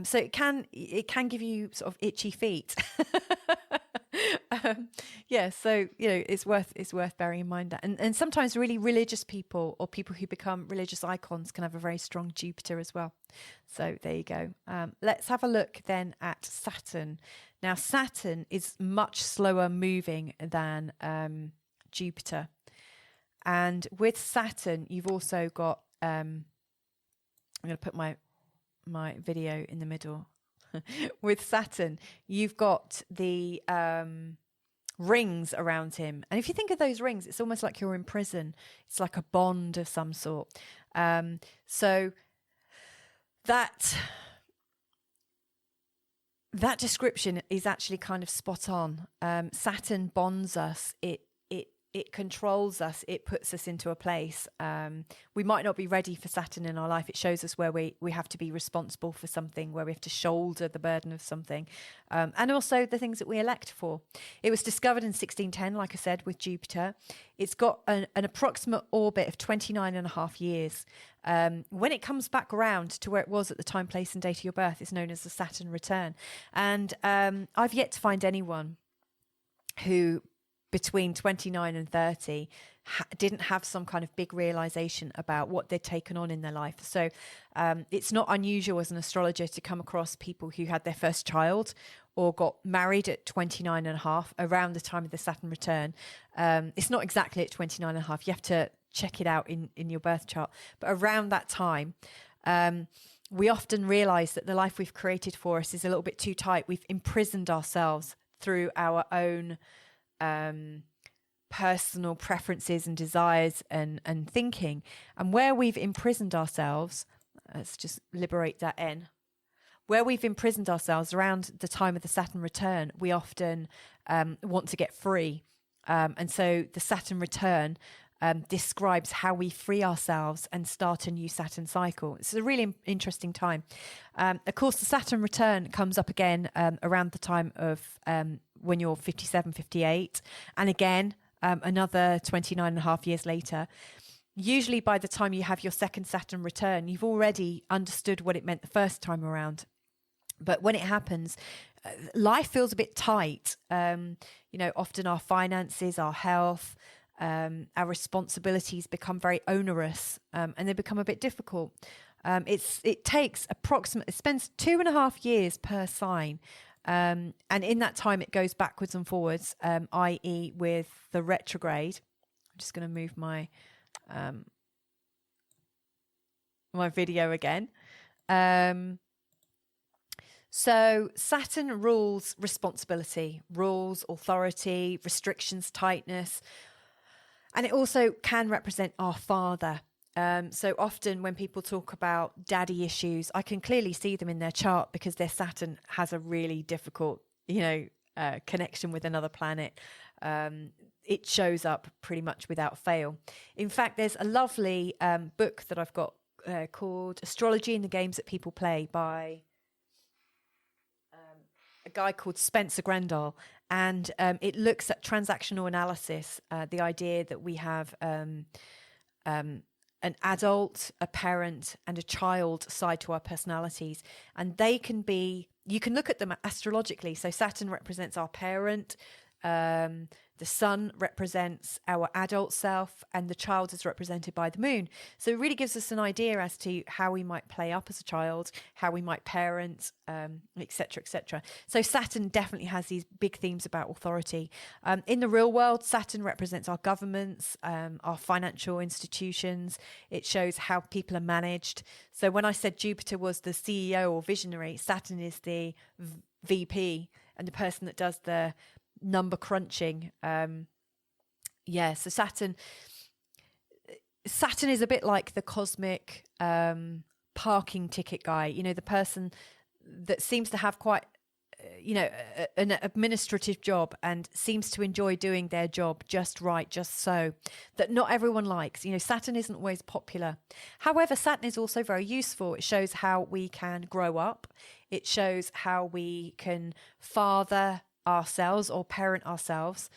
So it can give you sort of itchy feet. So it's worth bearing in mind that. And sometimes really religious people or people who become religious icons can have a very strong Jupiter as well. So there you go. Let's have a look then at Saturn. Now Saturn is much slower moving than Jupiter, and with Saturn you've also got I'm going to put my video in the middle. With Saturn, you've got the rings around him. And if you think of those rings, it's almost like you're in prison. It's like a bond of some sort. So that description is actually kind of spot on. Saturn bonds us. It controls us. It puts us into a place. We might not be ready for Saturn in our life. It shows us where we have to be responsible for something, where we have to shoulder the burden of something, and also the things that we elect for. It was discovered in 1610, like I said, with Jupiter. It's got an approximate orbit of 29.5 years. When it comes back around to where it was at the time, place, and date of your birth, it's known as the Saturn return. And I've yet to find anyone who between 29 and 30 didn't have some kind of big realization about what they'd taken on in their life. So it's not unusual as an astrologer to come across people who had their first child or got married at 29 and a half around the time of the Saturn return. It's not exactly at 29 and a half. You have to check it out in your birth chart. But around that time, we often realize that the life we've created for us is a little bit too tight. We've imprisoned ourselves through our own personal preferences and desires and thinking. And where we've imprisoned ourselves, let's just liberate that N. Where we've imprisoned ourselves around the time of the Saturn return, we often want to get free. And so the Saturn return describes how we free ourselves and start a new Saturn cycle. It's a really interesting time. Of course, the Saturn return comes up again around the time of when you're 57, 58. And again, another 29 and a half years later. Usually by the time you have your second Saturn return, you've already understood what it meant the first time around. But when it happens, life feels a bit tight. Often our finances, our health, our responsibilities become very onerous, and they become a bit difficult. It spends 2.5 years per sign. And in that time, it goes backwards and forwards, i.e. with the retrograde. I'm just going to move my my video again. So Saturn rules responsibility, rules authority, restrictions, tightness. And it also can represent our father. So often when people talk about daddy issues, I can clearly see them in their chart because their Saturn has a really difficult, connection with another planet. It shows up pretty much without fail. In fact, there's a lovely book that I've got called Astrology and the Games That People Play by a guy called Spencer Grendel. And it looks at transactional analysis, the idea that we have an adult, a parent, and a child side to our personalities. And you can look at them astrologically. So Saturn represents our parent, the sun represents our adult self, and the child is represented by the moon. So it really gives us an idea as to how we might play up as a child, how we might parent, etc., etc. So Saturn definitely has these big themes about authority. In the real world, Saturn represents our governments, our financial institutions. It shows how people are managed. So when I said Jupiter was the CEO or visionary, Saturn is the VP and the person that does the number crunching. So Saturn is a bit like the cosmic parking ticket guy, the person that seems to have quite an administrative job and seems to enjoy doing their job just right, just so, that not everyone likes. Saturn isn't always popular. However, Saturn is also very useful. It shows how we can grow up. It shows how we can father ourselves or parent ourselves.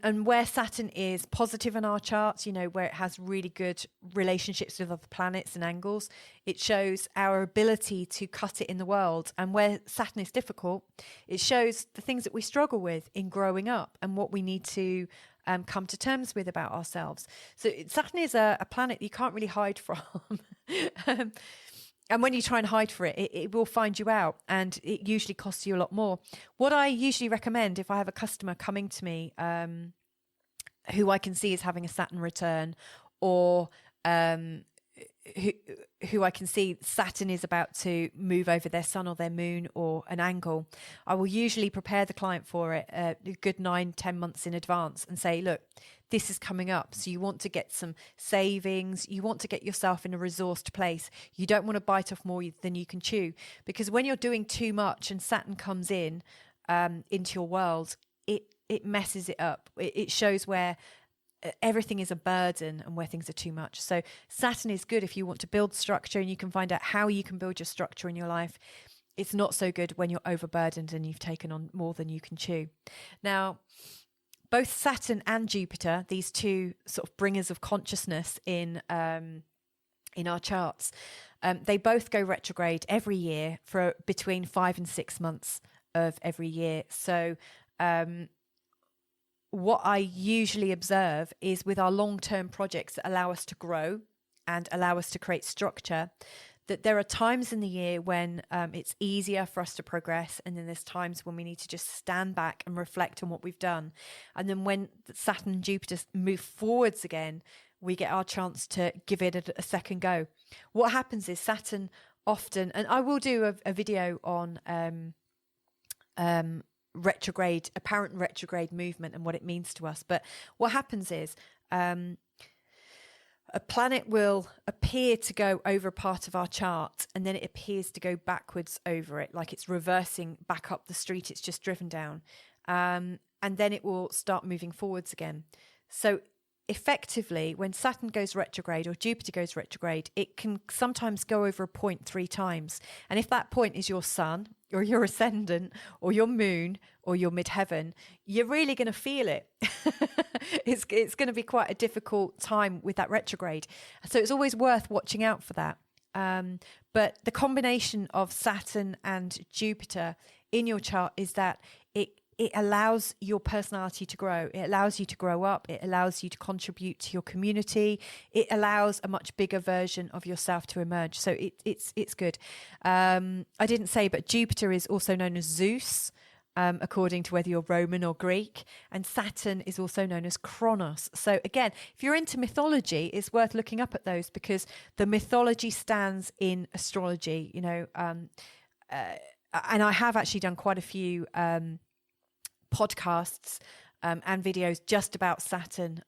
And where Saturn is positive in our charts, where it has really good relationships with other planets and angles, it shows our ability to cut it in the world. And where Saturn is difficult, it shows the things that we struggle with in growing up and what we need to come to terms with about ourselves. So Saturn is a planet you can't really hide from. And when you try and hide for it, it will find you out, and it usually costs you a lot more. What I usually recommend if I have a customer coming to me who I can see is having a Saturn return, or who I can see Saturn is about to move over their sun or their moon or an angle, I will usually prepare the client for it a good 9-10 months in advance and say, look, this is coming up. So you want to get some savings. You want to get yourself in a resourced place. You don't want to bite off more than you can chew, because when you're doing too much and Saturn comes in into your world, it messes it up. It shows where everything is a burden and where things are too much. So Saturn is good if you want to build structure and you can find out how you can build your structure in your life. It's not so good when you're overburdened and you've taken on more than you can chew. Now, both Saturn and Jupiter, these two sort of bringers of consciousness in our charts, they both go retrograde every year for between 5 and 6 months of every year. So what I usually observe is with our long-term projects that allow us to grow and allow us to create structure, that there are times in the year when it's easier for us to progress, and then there's times when we need to just stand back and reflect on what we've done. And then when Saturn and Jupiter move forwards again, we get our chance to give it a second go. What happens is Saturn often, and I will do a video on apparent retrograde movement and what it means to us. But what happens is a planet will appear to go over a part of our chart, and then it appears to go backwards over it, like it's reversing back up the street it's just driven down. And then it will start moving forwards again. So effectively, when Saturn goes retrograde or Jupiter goes retrograde, it can sometimes go over a point 3 times. And if that point is your sun or your ascendant or your moon or your midheaven, you're really going to feel it. It's going to be quite a difficult time with that retrograde. So it's always worth watching out for that. But the combination of Saturn and Jupiter in your chart is that it allows your personality to grow. It allows you to grow up. It allows you to contribute to your community. It allows a much bigger version of yourself to emerge. So it's good. I didn't say, but Jupiter is also known as Zeus, according to whether you're Roman or Greek. And Saturn is also known as Kronos. So again, if you're into mythology, it's worth looking up at those, because the mythology stands in astrology, and I have actually done quite a few podcasts and videos just about Saturn.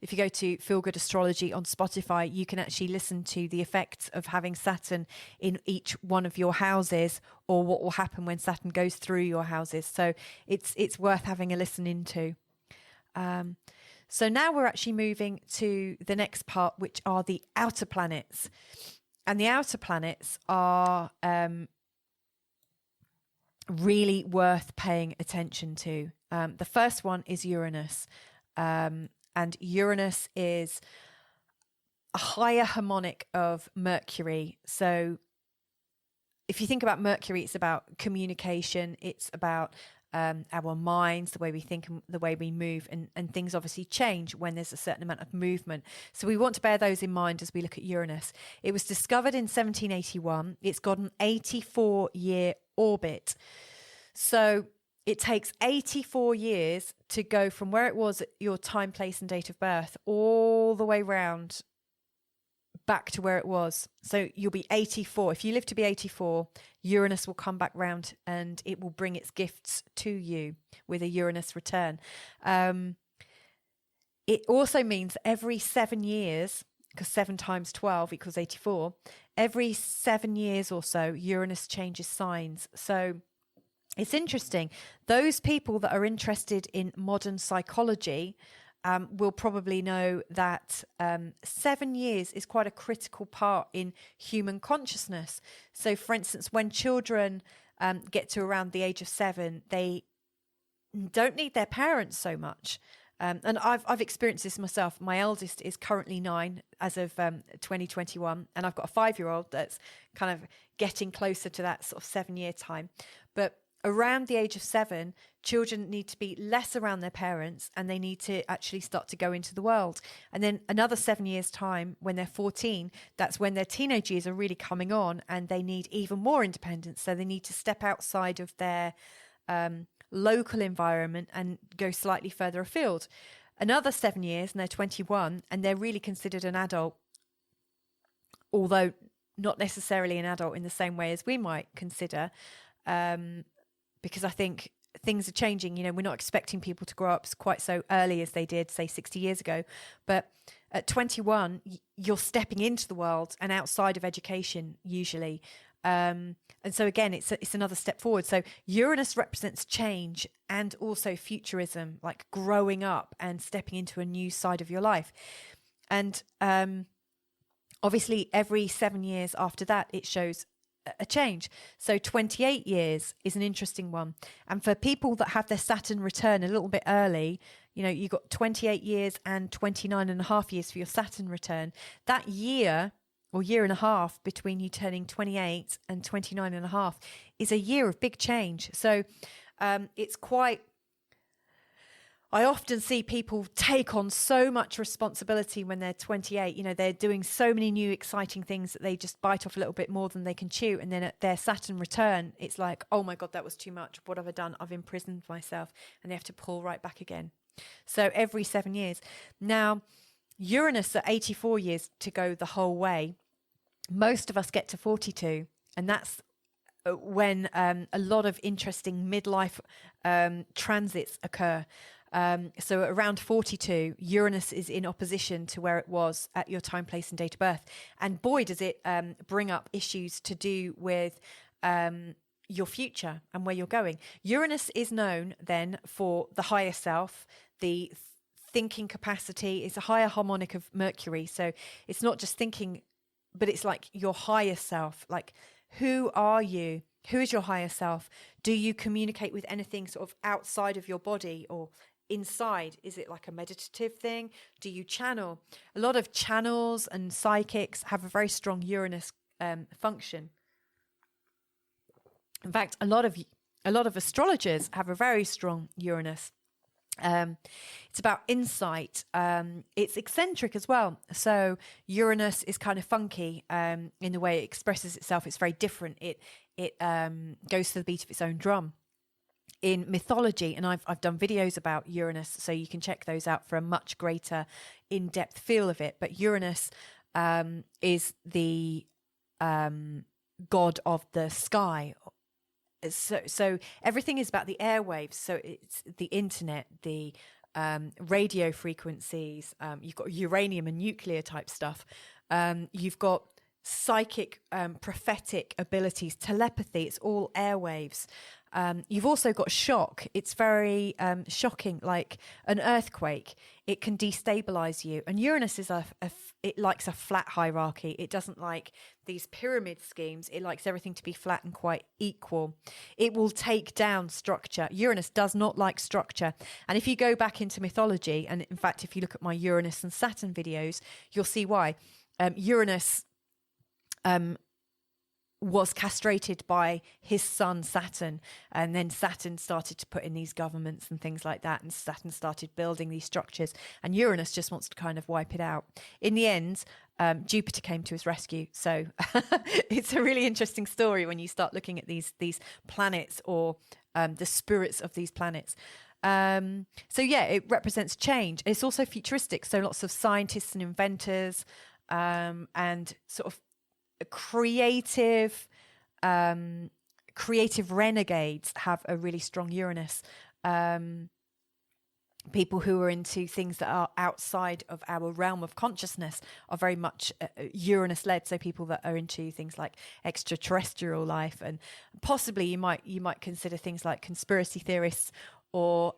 If you go to Feel Good Astrology on Spotify, you can actually listen to the effects of having Saturn in each one of your houses, or what will happen when Saturn goes through your houses. So it's worth having a listen into. So now we're actually moving to the next part, which are the outer planets. And the outer planets are really worth paying attention to. The first one is Uranus. And Uranus is a higher harmonic of Mercury. So if you think about Mercury, it's about communication. It's about our minds, the way we think and the way we move, and things obviously change when there's a certain amount of movement. So we want to bear those in mind as we look at Uranus. It was discovered in 1781. It's got an 84-year orbit. So it takes 84 years to go from where it was at your time, place and date of birth all the way round back to where it was. So you'll be 84. If you live to be 84, Uranus will come back round and it will bring its gifts to you with a Uranus return. It also means every 7 years, because 7 times 12 equals 84, every 7 years or so, Uranus changes signs. So it's interesting. Those people that are interested in modern psychology will probably know that 7 years is quite a critical part in human consciousness. So, for instance, when children get to around the age of 7, they don't need their parents so much. And I've experienced this myself. My eldest is currently 9 as of 2021, and I've got a 5-year-old that's kind of getting closer to that sort of 7-year time. But around the age of 7, children need to be less around their parents, and they need to actually start to go into the world. And then another 7 years time, when they're 14, that's when their teenage years are really coming on, and they need even more independence. So they need to step outside of their local environment and go slightly further afield. Another 7 years and they're 21, and they're really considered an adult, although not necessarily an adult in the same way as we might consider, because I think things are changing. You know, we're not expecting people to grow up quite so early as they did, say, 60 years ago. But at 21, you're stepping into the world and outside of education usually. And so again, it's another step forward. So Uranus represents change and also futurism, like growing up and stepping into a new side of your life. And obviously, every 7 years after that, it shows a change. So 28 years is an interesting one. And for people that have their Saturn return a little bit early, you know, you've got 28 years and 29 and a half years for your Saturn return. That year or year and a half between you turning 28 and 29 and a half is a year of big change. So it's quite, I often see people take on so much responsibility when they're 28. You know, they're doing so many new exciting things that they just bite off a little bit more than they can chew. And then at their Saturn return, it's like, oh my God, that was too much. What have I done? I've imprisoned myself. And they have to pull right back again. So every 7 years. Now, Uranus at 84 years to go the whole way. Most of us get to 42, and that's when a lot of interesting midlife transits occur. So around 42, Uranus is in opposition to where it was at your time, place, and date of birth. And boy, does it bring up issues to do with your future and where you're going. Uranus is known then for the higher self, the thinking capacity. It's a higher harmonic of Mercury. So it's not just thinking, but it's like your higher self. Like, who are you? Who is your higher self? Do you communicate with anything sort of outside of your body or inside? Is it like a meditative thing? Do you channel? A lot of channels and psychics have a very strong Uranus function. In fact, a lot of astrologers have a very strong Uranus. It's about insight. It's eccentric as well. So Uranus is kind of funky in the way it expresses itself. It's very different. It goes to the beat of its own drum. In mythology, and I've done videos about Uranus, so you can check those out for a much greater in-depth feel of it. But Uranus is the god of the sky. So everything is about the airwaves. So it's the internet, the radio frequencies. You've got uranium and nuclear type stuff. You've got psychic, prophetic abilities, telepathy. It's all airwaves. You've also got shock. It's very shocking, like an earthquake. It can destabilize you. And Uranus is it likes a flat hierarchy. It doesn't like these pyramid schemes. It likes everything to be flat and quite equal. It will take down structure. Uranus does not like structure. And if you go back into mythology, and in fact, if you look at my Uranus and Saturn videos, you'll see why. Uranus was castrated by his son Saturn, and then Saturn started to put in these governments and things like that, and Saturn started building these structures, and Uranus just wants to kind of wipe it out. In the end, Jupiter came to his rescue. So it's a really interesting story when you start looking at these planets or the spirits of these planets. So yeah, it represents change. It's also futuristic, so lots of scientists and inventors and sort of creative renegades have a really strong Uranus. People who are into things that are outside of our realm of consciousness are very much Uranus led. So people that are into things like extraterrestrial life, and possibly you might consider things like conspiracy theorists, or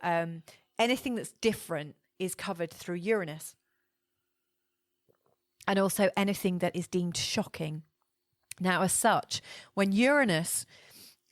anything that's different is covered through Uranus. And also anything that is deemed shocking. Now, as such, when Uranus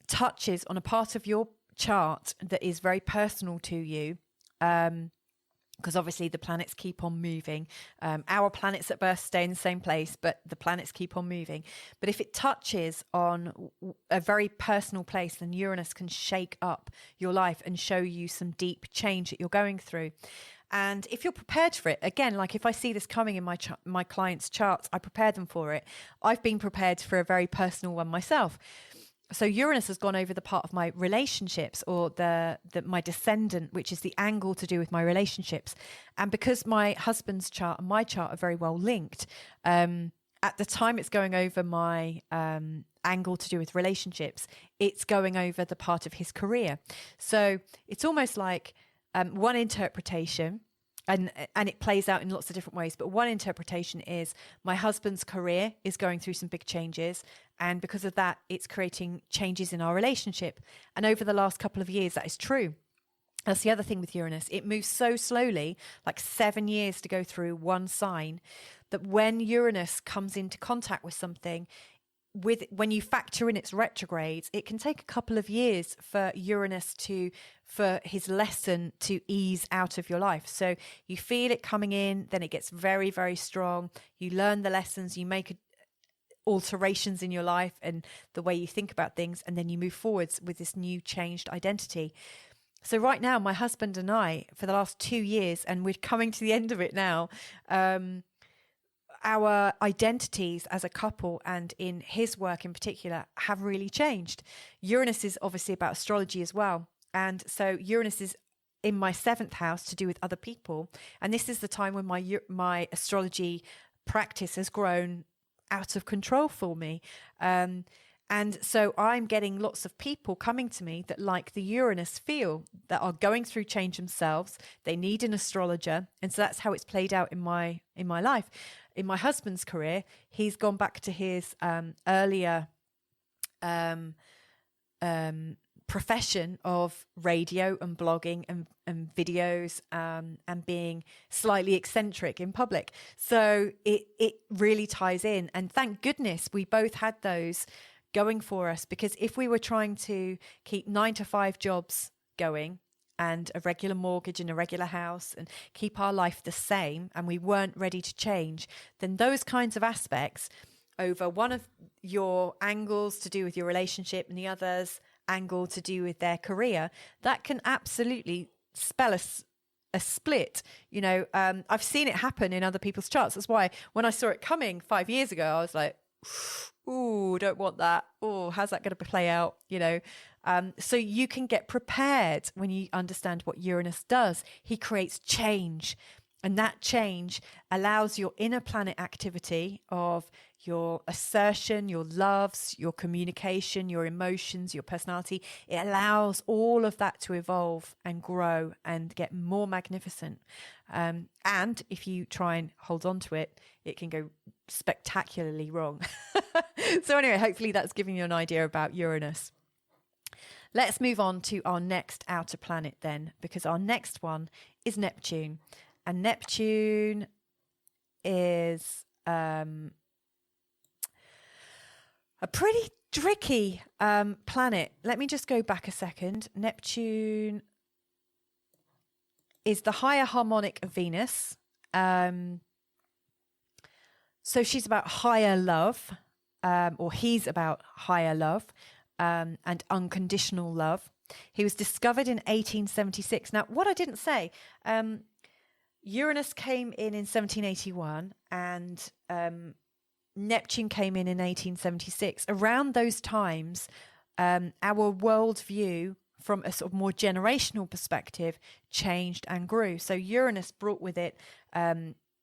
touches on a part of your chart that is very personal to you, because obviously the planets keep on moving. Our planets at birth stay in the same place, but the planets keep on moving. But if it touches on a very personal place, then Uranus can shake up your life and show you some deep change that you're going through. And if you're prepared for it, again, like if I see this coming in my clients' charts, I prepare them for it. I've been prepared for a very personal one myself. So Uranus has gone over the part of my relationships, or my descendant, which is the angle to do with my relationships. And because my husband's chart and my chart are very well linked, at the time it's going over my angle to do with relationships, it's going over the part of his career. So it's almost like one interpretation, and it plays out in lots of different ways. But one interpretation is my husband's career is going through some big changes. And because of that, it's creating changes in our relationship. And over the last couple of years, that is true. That's the other thing with Uranus. It moves so slowly, like 7 years to go through one sign, that when Uranus comes into contact with something, when you factor in its retrogrades, it can take a couple of years for Uranus for his lesson to ease out of your life. So you feel it coming in, then it gets very, very strong. You learn the lessons, you make alterations in your life and the way you think about things, and then you move forwards with this new changed identity. So right now, my husband and I, for the last 2 years, and we're coming to the end of it now, our identities as a couple, and in his work in particular, have really changed. Uranus is obviously about astrology as well. And so Uranus is in my 7th house to do with other people. And this is the time when my astrology practice has grown out of control for me. And so I'm getting lots of people coming to me that like the Uranus feel, that are going through change themselves. They need an astrologer. And so that's how it's played out in my life. In my husband's career, he's gone back to his earlier profession of radio and blogging and videos, and being slightly eccentric in public. So it really ties in. And thank goodness we both had those going for us, because if we were trying to keep 9-to-5 jobs going and a regular mortgage and a regular house and keep our life the same, and we weren't ready to change, then those kinds of aspects over one of your angles to do with your relationship and the other's angle to do with their career, that can absolutely spell a split. I've seen it happen in other people's charts. That's why when I saw it coming 5 years ago, I was like, ooh, don't want that. Oh, how's that going to play out? So you can get prepared when you understand what Uranus does. He creates change, and that change allows your inner planet activity of your assertion, your loves, your communication, your emotions, your personality. It allows all of that to evolve and grow and get more magnificent. And if you try and hold on to it, it can go spectacularly wrong. So anyway, hopefully that's giving you an idea about Uranus. Let's move on to our next outer planet then, because our next one is Neptune. And Neptune is a pretty tricky planet. Let me just go back a second. Neptune is the higher harmonic of Venus. So she's about higher love, or he's about higher love and unconditional love. He was discovered in 1876. Now, what I didn't say, Uranus came in 1781, and Neptune came in 1876. Around those times, our worldview from a sort of more generational perspective changed and grew. So Uranus brought with it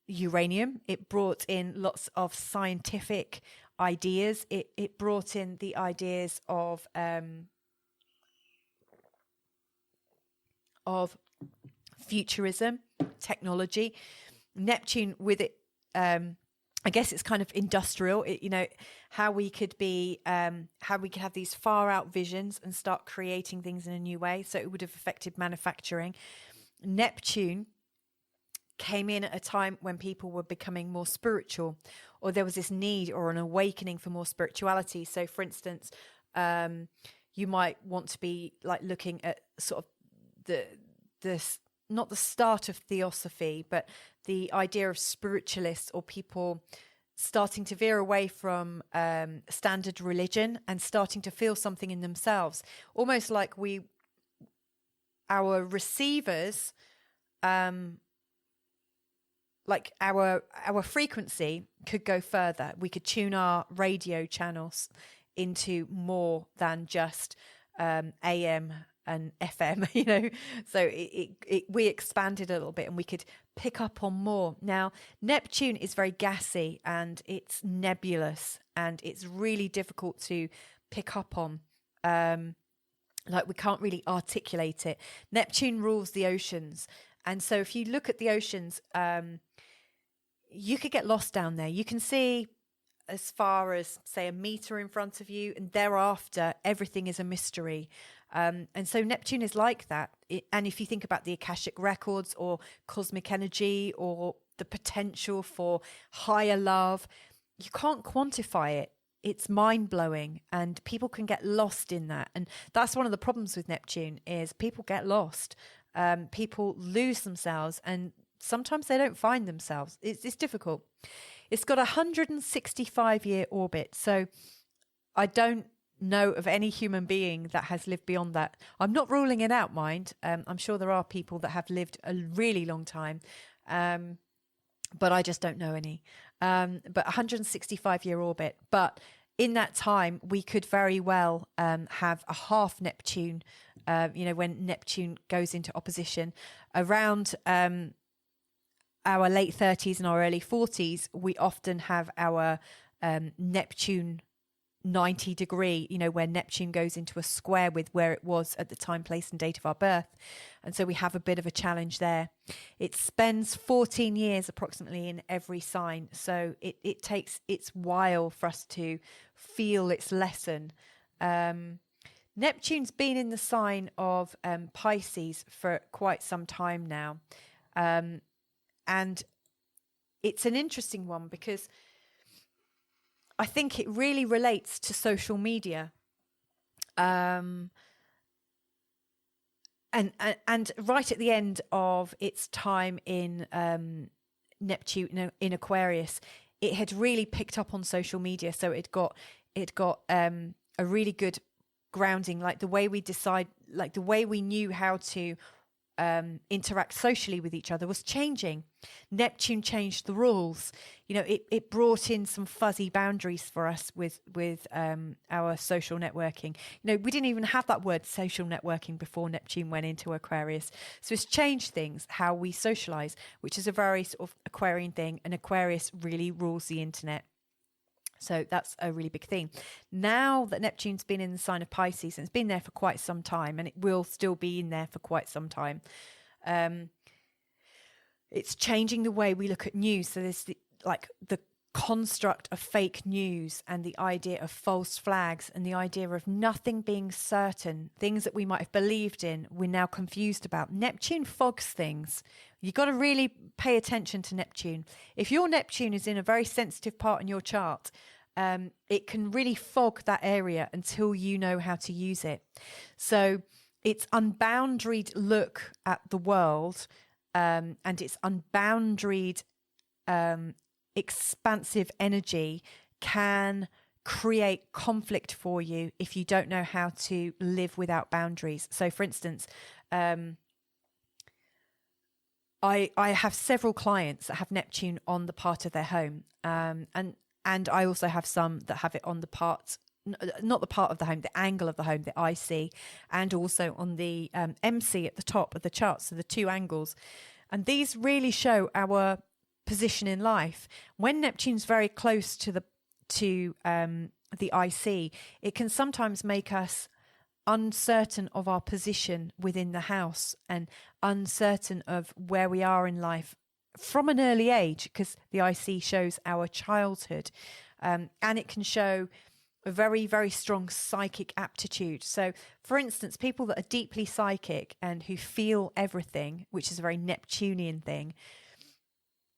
uranium. It brought in lots of scientific ideas. It brought in the ideas of futurism, technology. Neptune with it, I guess it's kind of industrial, how we could have these far out visions and start creating things in a new way. So it would have affected manufacturing. Neptune came in at a time when people were becoming more spiritual, or there was this need or an awakening for more spirituality. So for instance, you might want to be like looking at sort of the not the start of theosophy, but the idea of spiritualists or people starting to veer away from standard religion and starting to feel something in themselves, almost like our receivers, like our frequency could go further. We could tune our radio channels into more than just AM and FM, so we expanded a little bit and we could pick up on more. Now, Neptune is very gassy and it's nebulous and it's really difficult to pick up on. Like we can't really articulate it. Neptune rules the oceans. And so if you look at the oceans, you could get lost down there. You can see as far as, say, a meter in front of you, and thereafter, everything is a mystery. And so Neptune is like that. And if you think about the Akashic records or cosmic energy or the potential for higher love, you can't quantify it. It's mind-blowing, and people can get lost in that. And that's one of the problems with Neptune is people get lost. People lose themselves, and sometimes they don't find themselves. It's difficult. It's got a 165-year orbit. So I don't know of any human being that has lived beyond that. I'm not ruling it out, mind. I'm sure there are people that have lived a really long time, but I just don't know any. But 165-year orbit. But in that time, we could very well have a half Neptune, when Neptune goes into opposition around our late 30s and our early 40s. We often have our Neptune 90 degree, where Neptune goes into a square with where it was at the time, place and date of our birth. And so we have a bit of a challenge there. It spends 14 years approximately in every sign. So it takes its while for us to feel its lesson. Neptune's been in the sign of Pisces for quite some time now. And it's an interesting one because I think it really relates to social media. And right at the end of its time in Neptune in Aquarius, it had really picked up on social media. So it got a really good grounding, like the way we decide, like the way we knew how to interact socially with each other was changing. Neptune changed the rules. It brought in some fuzzy boundaries for us with our social networking. We didn't even have that word social networking before Neptune went into Aquarius. So it's changed things, how we socialize, which is a very sort of Aquarian thing. And Aquarius really rules the internet. So that's a really big thing. Now that Neptune's been in the sign of Pisces, and it's been there for quite some time, and it will still be in there for quite some time, it's changing the way we look at news. So there's the construct of fake news and the idea of false flags and the idea of nothing being certain, things that we might have believed in, we're now confused about. Neptune fogs things. You've got to really pay attention to Neptune. If your Neptune is in a very sensitive part in your chart, it can really fog that area until you know how to use it. So its unboundaried look at the world and its unboundaried expansive energy can create conflict for you if you don't know how to live without boundaries. So for instance, I have several clients that have Neptune on the part of their home, and I also have some that have it on the part, not the part of the home, the angle of the home, the IC, and also on the MC at the top of the chart, so the two angles. And these really show our position in life. When Neptune's very close to the IC, it can sometimes make us uncertain of our position within the house and uncertain of where we are in life from an early age, because the IC shows our childhood, and it can show a very, very strong psychic aptitude. So, for instance, people that are deeply psychic and who feel everything, which is a very Neptunian thing,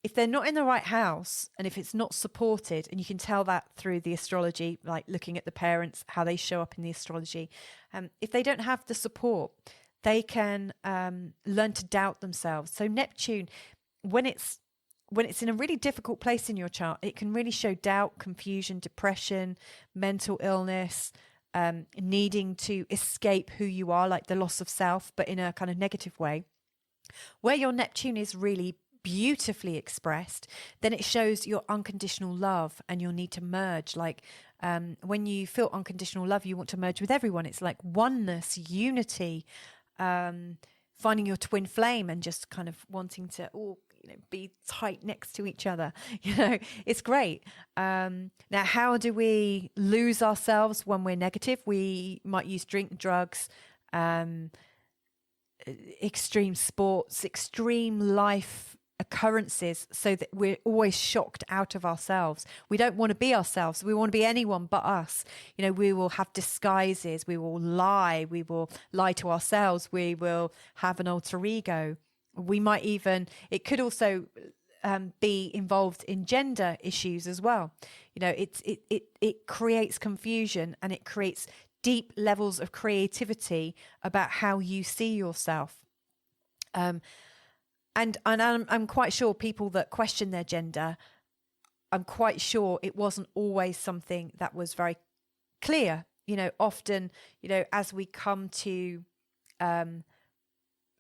if they're not in the right house and if it's not supported, and you can tell that through the astrology, like looking at the parents, how they show up in the astrology, if they don't have the support, they can learn to doubt themselves. So Neptune, when it's in a really difficult place in your chart, it can really show doubt, confusion, depression, mental illness, needing to escape who you are, like the loss of self, but in a kind of negative way. Where your Neptune is really beautifully expressed, then it shows your unconditional love and your need to merge. Like when you feel unconditional love, you want to merge with everyone. It's like oneness, unity, finding your twin flame and just kind of wanting to all be tight next to each other. It's great. Now, how do we lose ourselves when we're negative? We might use drink, drugs, extreme sports, extreme life occurrences, so that we're always shocked out of ourselves. We don't want to be ourselves. We want to be anyone but us. We will have disguises. We will lie. We will lie to ourselves. We will have an alter ego. We might even, it could also be involved in gender issues as well. It creates confusion, and it creates deep levels of creativity about how you see yourself. And I'm quite sure people that question their gender, I'm quite sure it wasn't always something that was very clear. Often, as we come to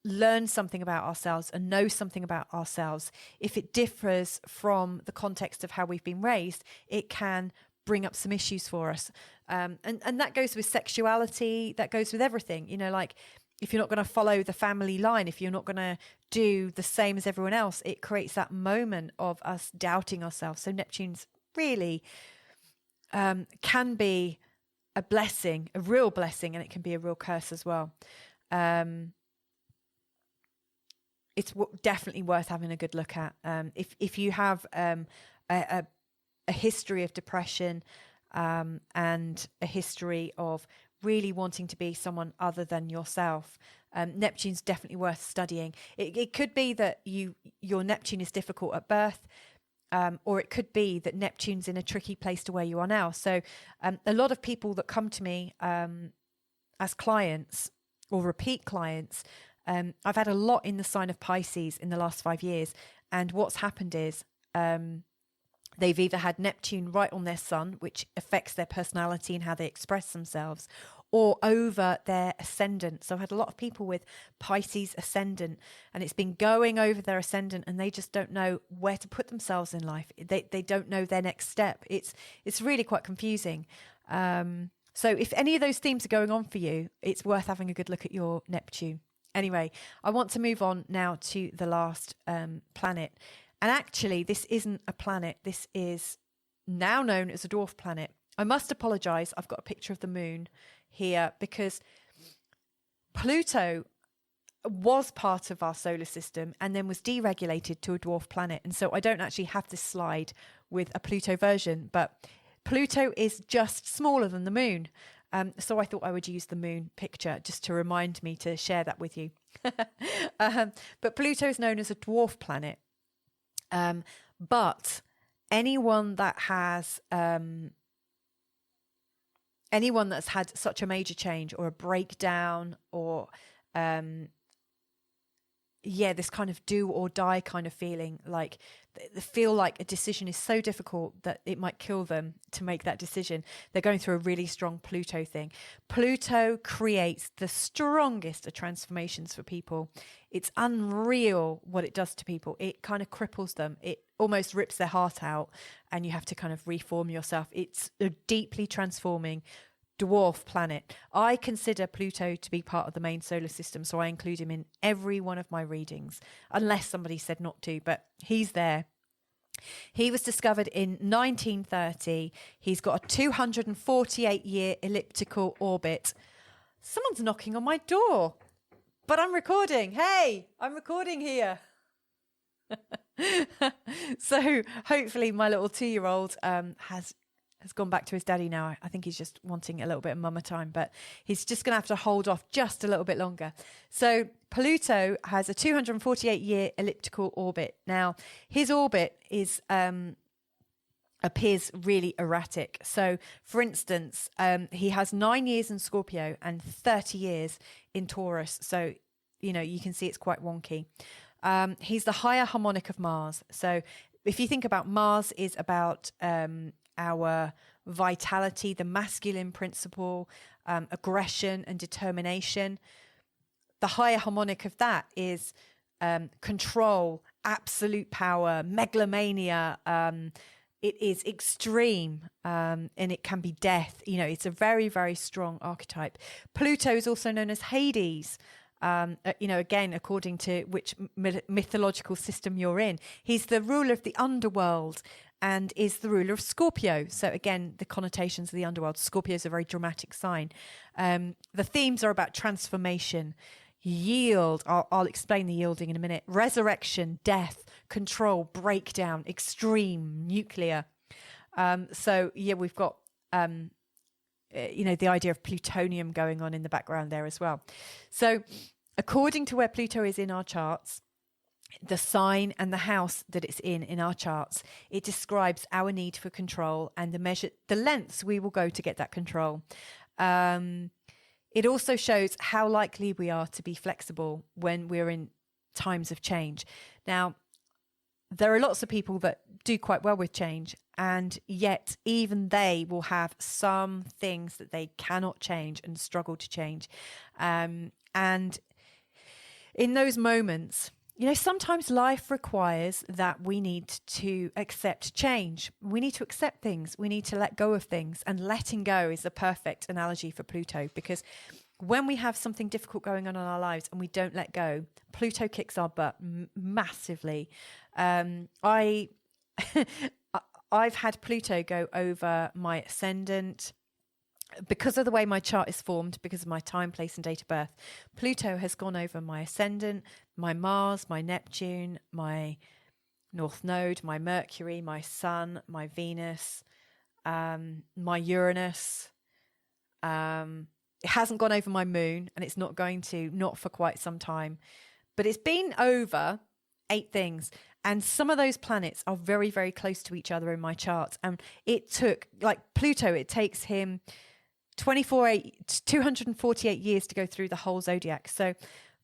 learn something about ourselves and know something about ourselves, if it differs from the context of how we've been raised, it can bring up some issues for us. And that goes with sexuality, that goes with everything. Like, if you're not going to follow the family line, if you're not going to do the same as everyone else, it creates that moment of us doubting ourselves. So Neptune's really can be a blessing, a real blessing, and it can be a real curse as well. It's definitely worth having a good look at. If you have a history of depression and a history of really wanting to be someone other than yourself, Neptune's definitely worth studying. It could be that your Neptune is difficult at birth, or it could be that Neptune's in a tricky place to where you are now. So a lot of people that come to me as clients or repeat clients, I've had a lot in the sign of Pisces in the last 5 years. And what's happened is they've either had Neptune right on their sun, which affects their personality and how they express themselves, or over their ascendant. So I've had a lot of people with Pisces ascendant, and it's been going over their ascendant, and they just don't know where to put themselves in life. They don't know their next step. It's really quite confusing. So if any of those themes are going on for you, it's worth having a good look at your Neptune. Anyway, I want to move on now to the last planet. And actually, this isn't a planet. This is now known as a dwarf planet. I must apologise. I've got a picture of the moon here because Pluto was part of our solar system and then was deregulated to a dwarf planet. And so I don't actually have this slide with a Pluto version, but Pluto is just smaller than the moon. So I thought I would use the moon picture just to remind me to share that with you. But Pluto is known as a dwarf planet. But anyone that's had such a major change or a breakdown or this kind of do or die kind of feeling, like they feel like a decision is so difficult that it might kill them to make that decision. They're going through a really strong Pluto thing. Pluto creates the strongest of transformations for people. It's unreal what it does to people. It kind of cripples them. It almost rips their heart out and you have to kind of reform yourself. It's a deeply transforming dwarf planet. I consider Pluto to be part of the main solar system, so I include him in every one of my readings, unless somebody said not to, but he's there. He was discovered in 1930. He's got a 248-year elliptical orbit, Someone's knocking on my door, but I'm recording. Hey, I'm recording here. So hopefully my little 2-year-old has gone back to his daddy now. I think he's just wanting a little bit of mama time, but he's just going to have to hold off just a little bit longer. So Pluto has a 248-year elliptical orbit. Now, his orbit is appears really erratic. So, for instance, he has 9 years in Scorpio and 30 years in Taurus. So, you can see it's quite wonky. He's the higher harmonic of Mars. So if you think about Mars is about our vitality, the masculine principle, aggression and determination. The higher harmonic of that is control, absolute power, megalomania. It is extreme and it can be death. It's a very, very strong archetype. Pluto is also known as Hades. Again, according to which mythological system you're in. He's the ruler of the underworld and is the ruler of Scorpio. So again, the connotations of the underworld. Scorpio is a very dramatic sign. The themes are about transformation, yield. I'll explain the yielding in a minute. Resurrection, death, control, breakdown, extreme, nuclear. We've got the idea of plutonium going on in the background there as well. So according to where Pluto is in our charts, the sign and the house that it's in our charts, it describes our need for control and the lengths we will go to get that control. It also shows how likely we are to be flexible when we're in times of change. Now, there are lots of people that do quite well with change, and yet even they will have some things that they cannot change and struggle to change. And in those moments, sometimes life requires that we need to accept change. We need to accept things. We need to let go of things. And letting go is the perfect analogy for Pluto, because when we have something difficult going on in our lives and we don't let go, Pluto kicks our butt massively. I've had Pluto go over my ascendant. Because of the way my chart is formed, because of my time, place and date of birth, Pluto has gone over my ascendant, my Mars, my Neptune, my North Node, my Mercury, my Sun, my Venus, my Uranus. It hasn't gone over my Moon, and it's not going to, not for quite some time. But it's been over 8 things. And some of those planets are very, very close to each other in my chart. And it took, like Pluto, it takes him 248 years to go through the whole zodiac. So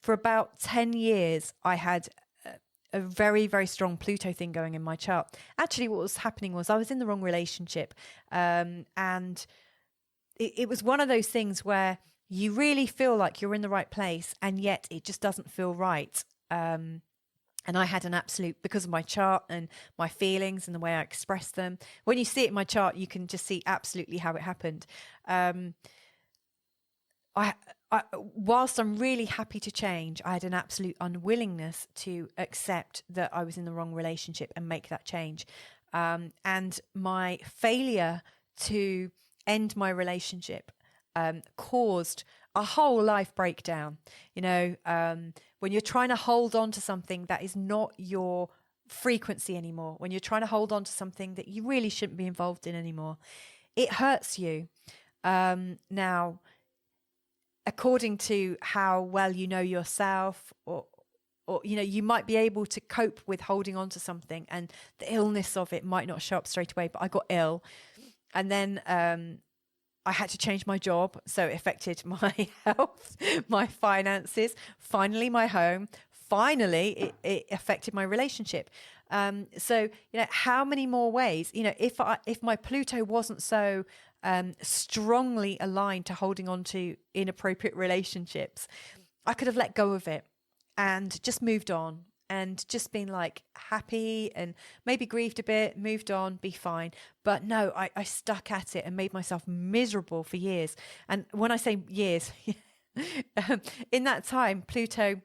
for about 10 years, I had a very, very strong Pluto thing going in my chart. Actually, what was happening was I was in the wrong relationship. And it was one of those things where you really feel like you're in the right place, and yet it just doesn't feel right. And I had an absolute, because of my chart and my feelings and the way I express them. When you see it in my chart, you can just see absolutely how it happened. Whilst I'm really happy to change, I had an absolute unwillingness to accept that I was in the wrong relationship and make that change. And my failure to end my relationship caused a whole life breakdown. When you're trying to hold on to something that is not your frequency anymore, when you're trying to hold on to something that you really shouldn't be involved in anymore, it hurts you. Now, according to how well you know yourself, or you might be able to cope with holding on to something, and the illness of it might not show up straight away. But I got ill, and then I had to change my job, so it affected my health, my finances, finally my home, finally it affected my relationship. So how many more ways? If my Pluto wasn't so strongly aligned to holding on to inappropriate relationships, I could have let go of it and just moved on. And just been like happy and maybe grieved a bit, moved on, be fine. But no, I stuck at it and made myself miserable for years. And when I say years, in that time, Pluto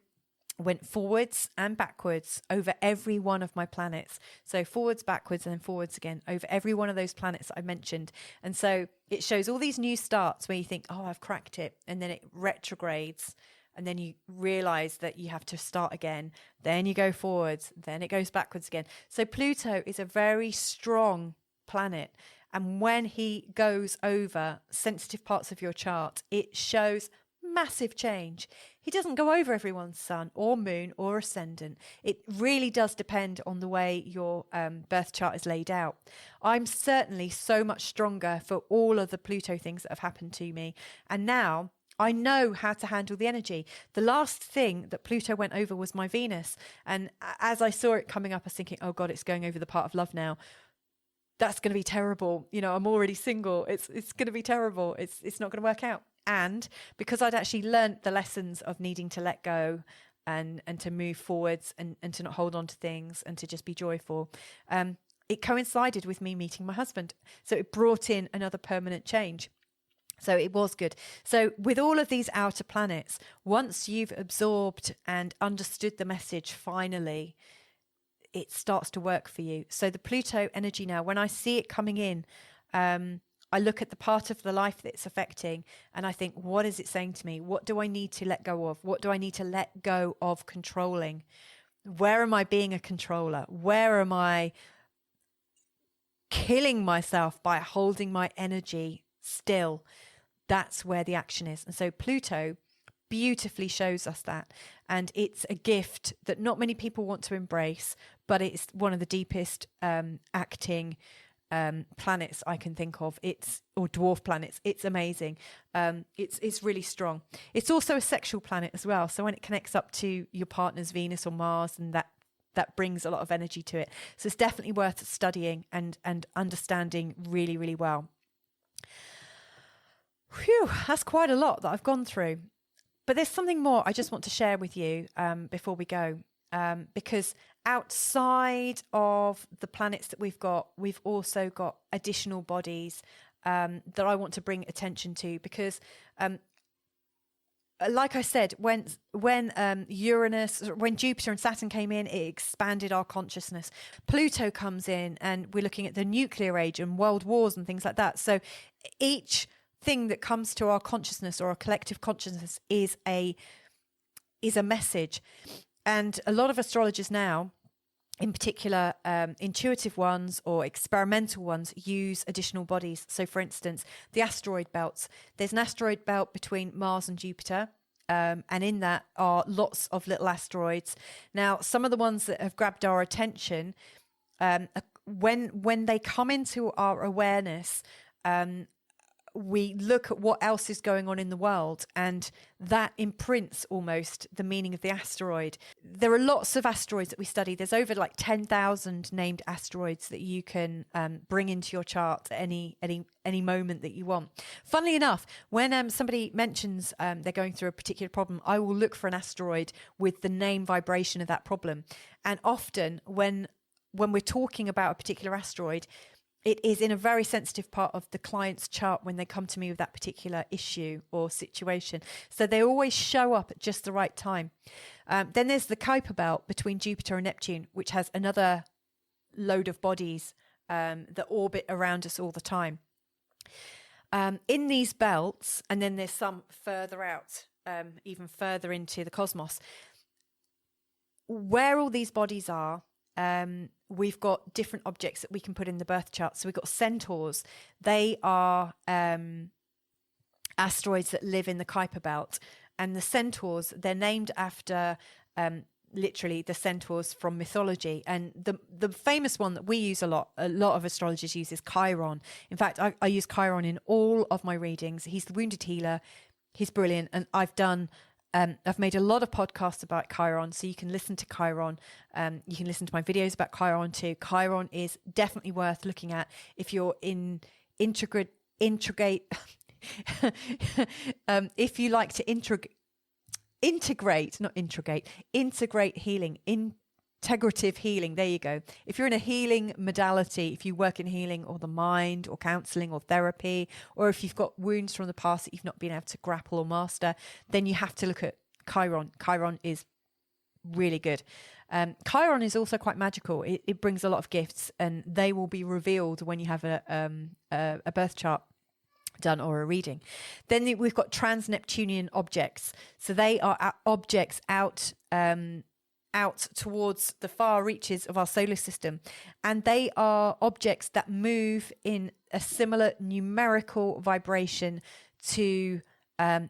went forwards and backwards over every one of my planets. So forwards, backwards, and then forwards again over every one of those planets that I mentioned. And so it shows all these new starts where you think, oh, I've cracked it. And then it retrogrades. And then you realize that you have to start again. Then you go forwards. Then it goes backwards again. So Pluto is a very strong planet. And when he goes over sensitive parts of your chart, it shows massive change. He doesn't go over everyone's sun or moon or ascendant. It really does depend on the way your birth chart is laid out. I'm certainly so much stronger for all of the Pluto things that have happened to me. And now I know how to handle the energy. The last thing that Pluto went over was my Venus. And as I saw it coming up, I was thinking, oh God, it's going over the part of love now. That's going to be terrible. You know, I'm already single. It's going to be terrible. It's not going to work out. And because I'd actually learnt the lessons of needing to let go and to move forwards and to not hold on to things and to just be joyful, it coincided with me meeting my husband. So it brought in another permanent change. So it was good. So with all of these outer planets, once you've absorbed and understood the message, finally, it starts to work for you. So the Pluto energy now, when I see it coming in, I look at the part of the life that it's affecting and I think, what is it saying to me? What do I need to let go of? What do I need to let go of controlling? Where am I being a controller? Where am I killing myself by holding my energy still? That's where the action is. And so Pluto beautifully shows us that. And it's a gift that not many people want to embrace, but it's one of the deepest acting planets I can think of. Or dwarf planets. It's amazing. It's really strong. It's also a sexual planet as well. So when it connects up to your partner's Venus or Mars, and that brings a lot of energy to it. So it's definitely worth studying and understanding really, really well. Whew, that's quite a lot that I've gone through. But there's something more I just want to share with you before we go. Because outside of the planets that we've also got additional bodies that I want to bring attention to. Because like I said, when Jupiter and Saturn came in, it expanded our consciousness. Pluto comes in and we're looking at the nuclear age and world wars and things like that. So each thing that comes to our consciousness or our collective consciousness is a message. And a lot of astrologers now, in particular intuitive ones or experimental ones, use additional bodies. So for instance, the asteroid belts. There's an asteroid belt between Mars and Jupiter. And in that are lots of little asteroids. Now, some of the ones that have grabbed our attention, when they come into our awareness, we look at what else is going on in the world, and that imprints almost the meaning of the asteroid. There are lots of asteroids that we study. There's over like 10,000 named asteroids that you can bring into your chart at any moment that you want. Funnily enough, when somebody mentions they're going through a particular problem, I will look for an asteroid with the name vibration of that problem. And often when we're talking about a particular asteroid, it is in a very sensitive part of the client's chart when they come to me with that particular issue or situation. So they always show up at just the right time. Then there's the Kuiper belt between Jupiter and Neptune, which has another load of bodies that orbit around us all the time. In these belts, and then there's some further out, even further into the cosmos, where all these bodies are, we've got different objects that we can put in the birth chart. So we've got centaurs. They are asteroids that live in the Kuiper belt. And the centaurs, they're named after literally the centaurs from mythology. And the famous one that we use a lot of astrologers use is Chiron. In fact, I use Chiron in all of my readings. He's the wounded healer. He's brilliant. And I've made a lot of podcasts about Chiron, so you can listen to Chiron. You can listen to my videos about Chiron too. Chiron is definitely worth looking at if you're integrate. If you like to integrate healing, integrative healing. There you go. If you're in a healing modality, if you work in healing or the mind or counseling or therapy, or if you've got wounds from the past that you've not been able to grapple or master, then you have to look at Chiron. Chiron is really good. Chiron is also quite magical. It brings a lot of gifts, and they will be revealed when you have a birth chart done or a reading. Then we've got trans-Neptunian objects. So they are objects out towards the far reaches of our solar system, and they are objects that move in a similar numerical vibration to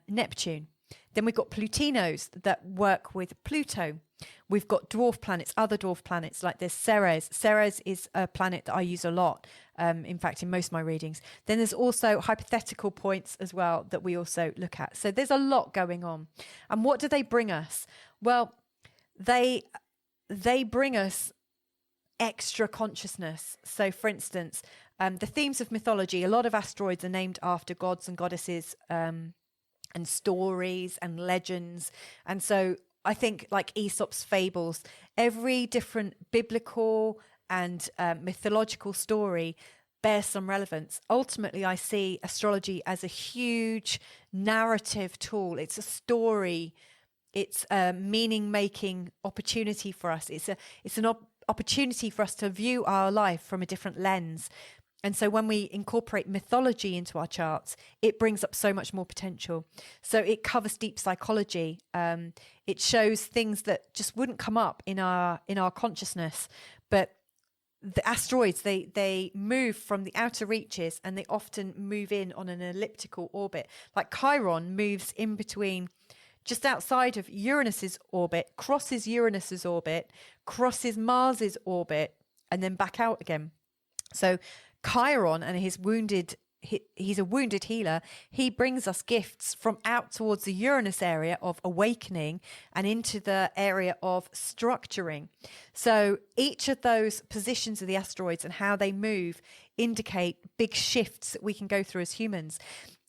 Neptune. Then we've got Plutinos that work with Pluto. We've got dwarf planets, other dwarf planets, like there's Ceres. Ceres is a planet that I use a lot, in fact, in most of my readings. Then there's also hypothetical points as well that we also look at. So there's a lot going on. And what do they bring us? Well, they bring us extra consciousness. So, for instance, the themes of mythology, a lot of asteroids are named after gods and goddesses and stories and legends. And so I think, like Aesop's fables, every different biblical and mythological story bears some relevance. Ultimately, I see astrology as a huge narrative tool. It's a story. It's a meaning-making opportunity for us. It's an opportunity for us to view our life from a different lens. And so when we incorporate mythology into our charts, it brings up so much more potential. So it covers deep psychology. It shows things that just wouldn't come up in our consciousness. But the asteroids, they move from the outer reaches, and they often move in on an elliptical orbit. Like Chiron moves in between, just outside of Uranus's orbit, crosses Uranus's orbit, crosses Mars's orbit, and then back out again. So Chiron and he's a wounded healer. He brings us gifts from out towards the Uranus area of awakening and into the area of structuring. So each of those positions of the asteroids and how they move indicate big shifts that we can go through as humans.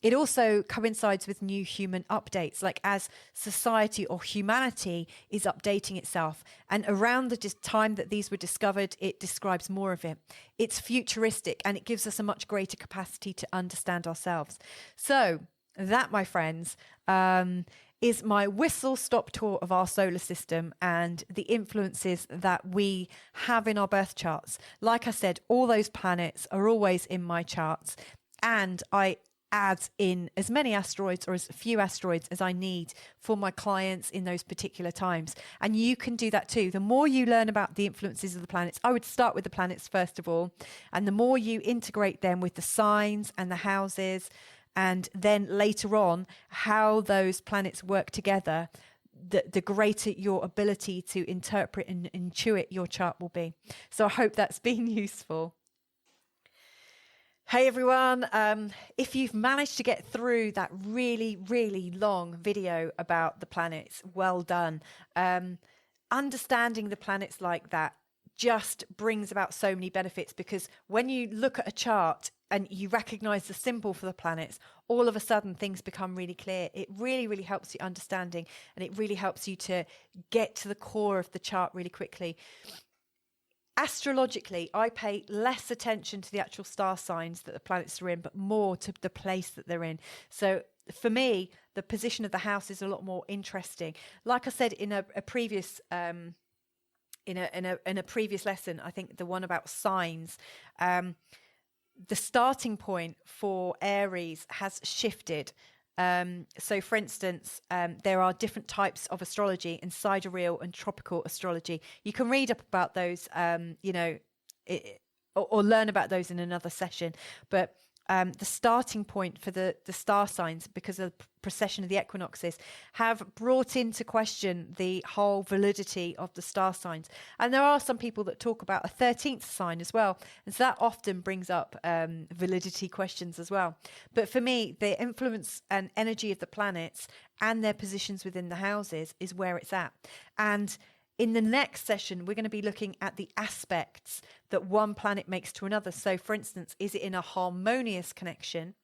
It also coincides with new human updates, like as society or humanity is updating itself. And around the time that these were discovered, it describes more of it. It's futuristic, and it gives us a much greater capacity to understand ourselves. So that, my friends, is my whistle-stop tour of our solar system and the influences that we have in our birth charts. Like I said, all those planets are always in my charts, and I add in as many asteroids or as few asteroids as I need for my clients in those particular times. And you can do that too. The more you learn about the influences of the planets, I would start with the planets first of all, and the more you integrate them with the signs and the houses, and then later on how those planets work together, the greater your ability to interpret and intuit your chart will be. So I hope that's been useful. Hey everyone, if you've managed to get through that really, really long video about the planets, well done. Understanding the planets like that just brings about so many benefits, because when you look at a chart and you recognize the symbol for the planets, all of a sudden things become really clear. It really, really helps you understanding, and it really helps you to get to the core of the chart really quickly. Astrologically, I pay less attention to the actual star signs that the planets are in, but more to the place that they're in. So for me, the position of the house is a lot more interesting. Like I said in a previous in a previous lesson, I think the one about signs, the starting point for Aries has shifted. So, for instance, there are different types of astrology in sidereal and tropical astrology. You can read up about those, or learn about those in another session. But the starting point for the star signs, because of the precession of the equinoxes, have brought into question the whole validity of the star signs. And there are some people that talk about a 13th sign as well. And so that often brings up validity questions as well. But for me, the influence and energy of the planets and their positions within the houses is where it's at. And in the next session, we're going to be looking at the aspects that one planet makes to another. So, for instance, is it in a harmonious connection,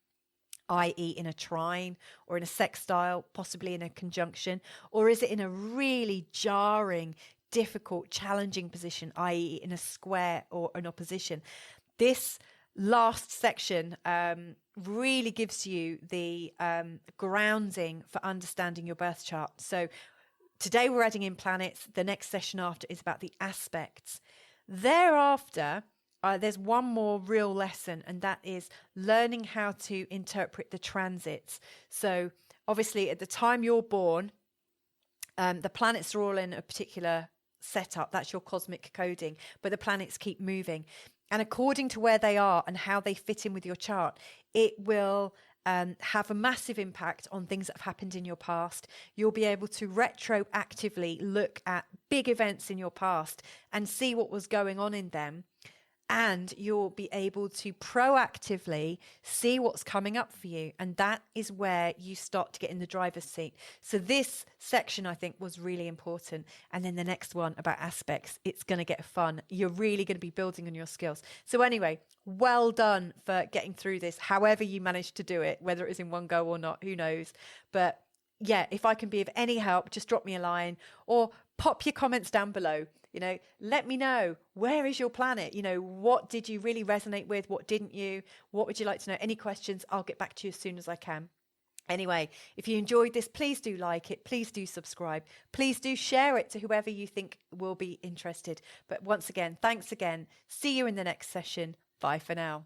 i.e. in a trine or in a sextile, possibly in a conjunction, or is it in a really jarring, difficult, challenging position, i.e. in a square or an opposition? This last section really gives you the grounding for understanding your birth chart. So today we're adding in planets. The next session after is about the aspects. Thereafter, there's one more real lesson, and that is learning how to interpret the transits. So obviously at the time you're born, the planets are all in a particular setup. That's your cosmic coding, but the planets keep moving. And according to where they are and how they fit in with your chart, it will have a massive impact on things that have happened in your past. You'll be able to retroactively look at big events in your past and see what was going on in them. And you'll be able to proactively see what's coming up for you. And that is where you start to get in the driver's seat. So this section, I think, was really important. And then the next one about aspects, it's going to get fun. You're really going to be building on your skills. So anyway, well done for getting through this, however you managed to do it, whether it was in one go or not, who knows. But yeah, if I can be of any help, just drop me a line or pop your comments down below. Let me know, where is your planet? What did you really resonate with? What didn't you? What would you like to know? Any questions? I'll get back to you as soon as I can. Anyway, if you enjoyed this, please do like it. Please do subscribe. Please do share it to whoever you think will be interested. But once again, thanks again. See you in the next session. Bye for now.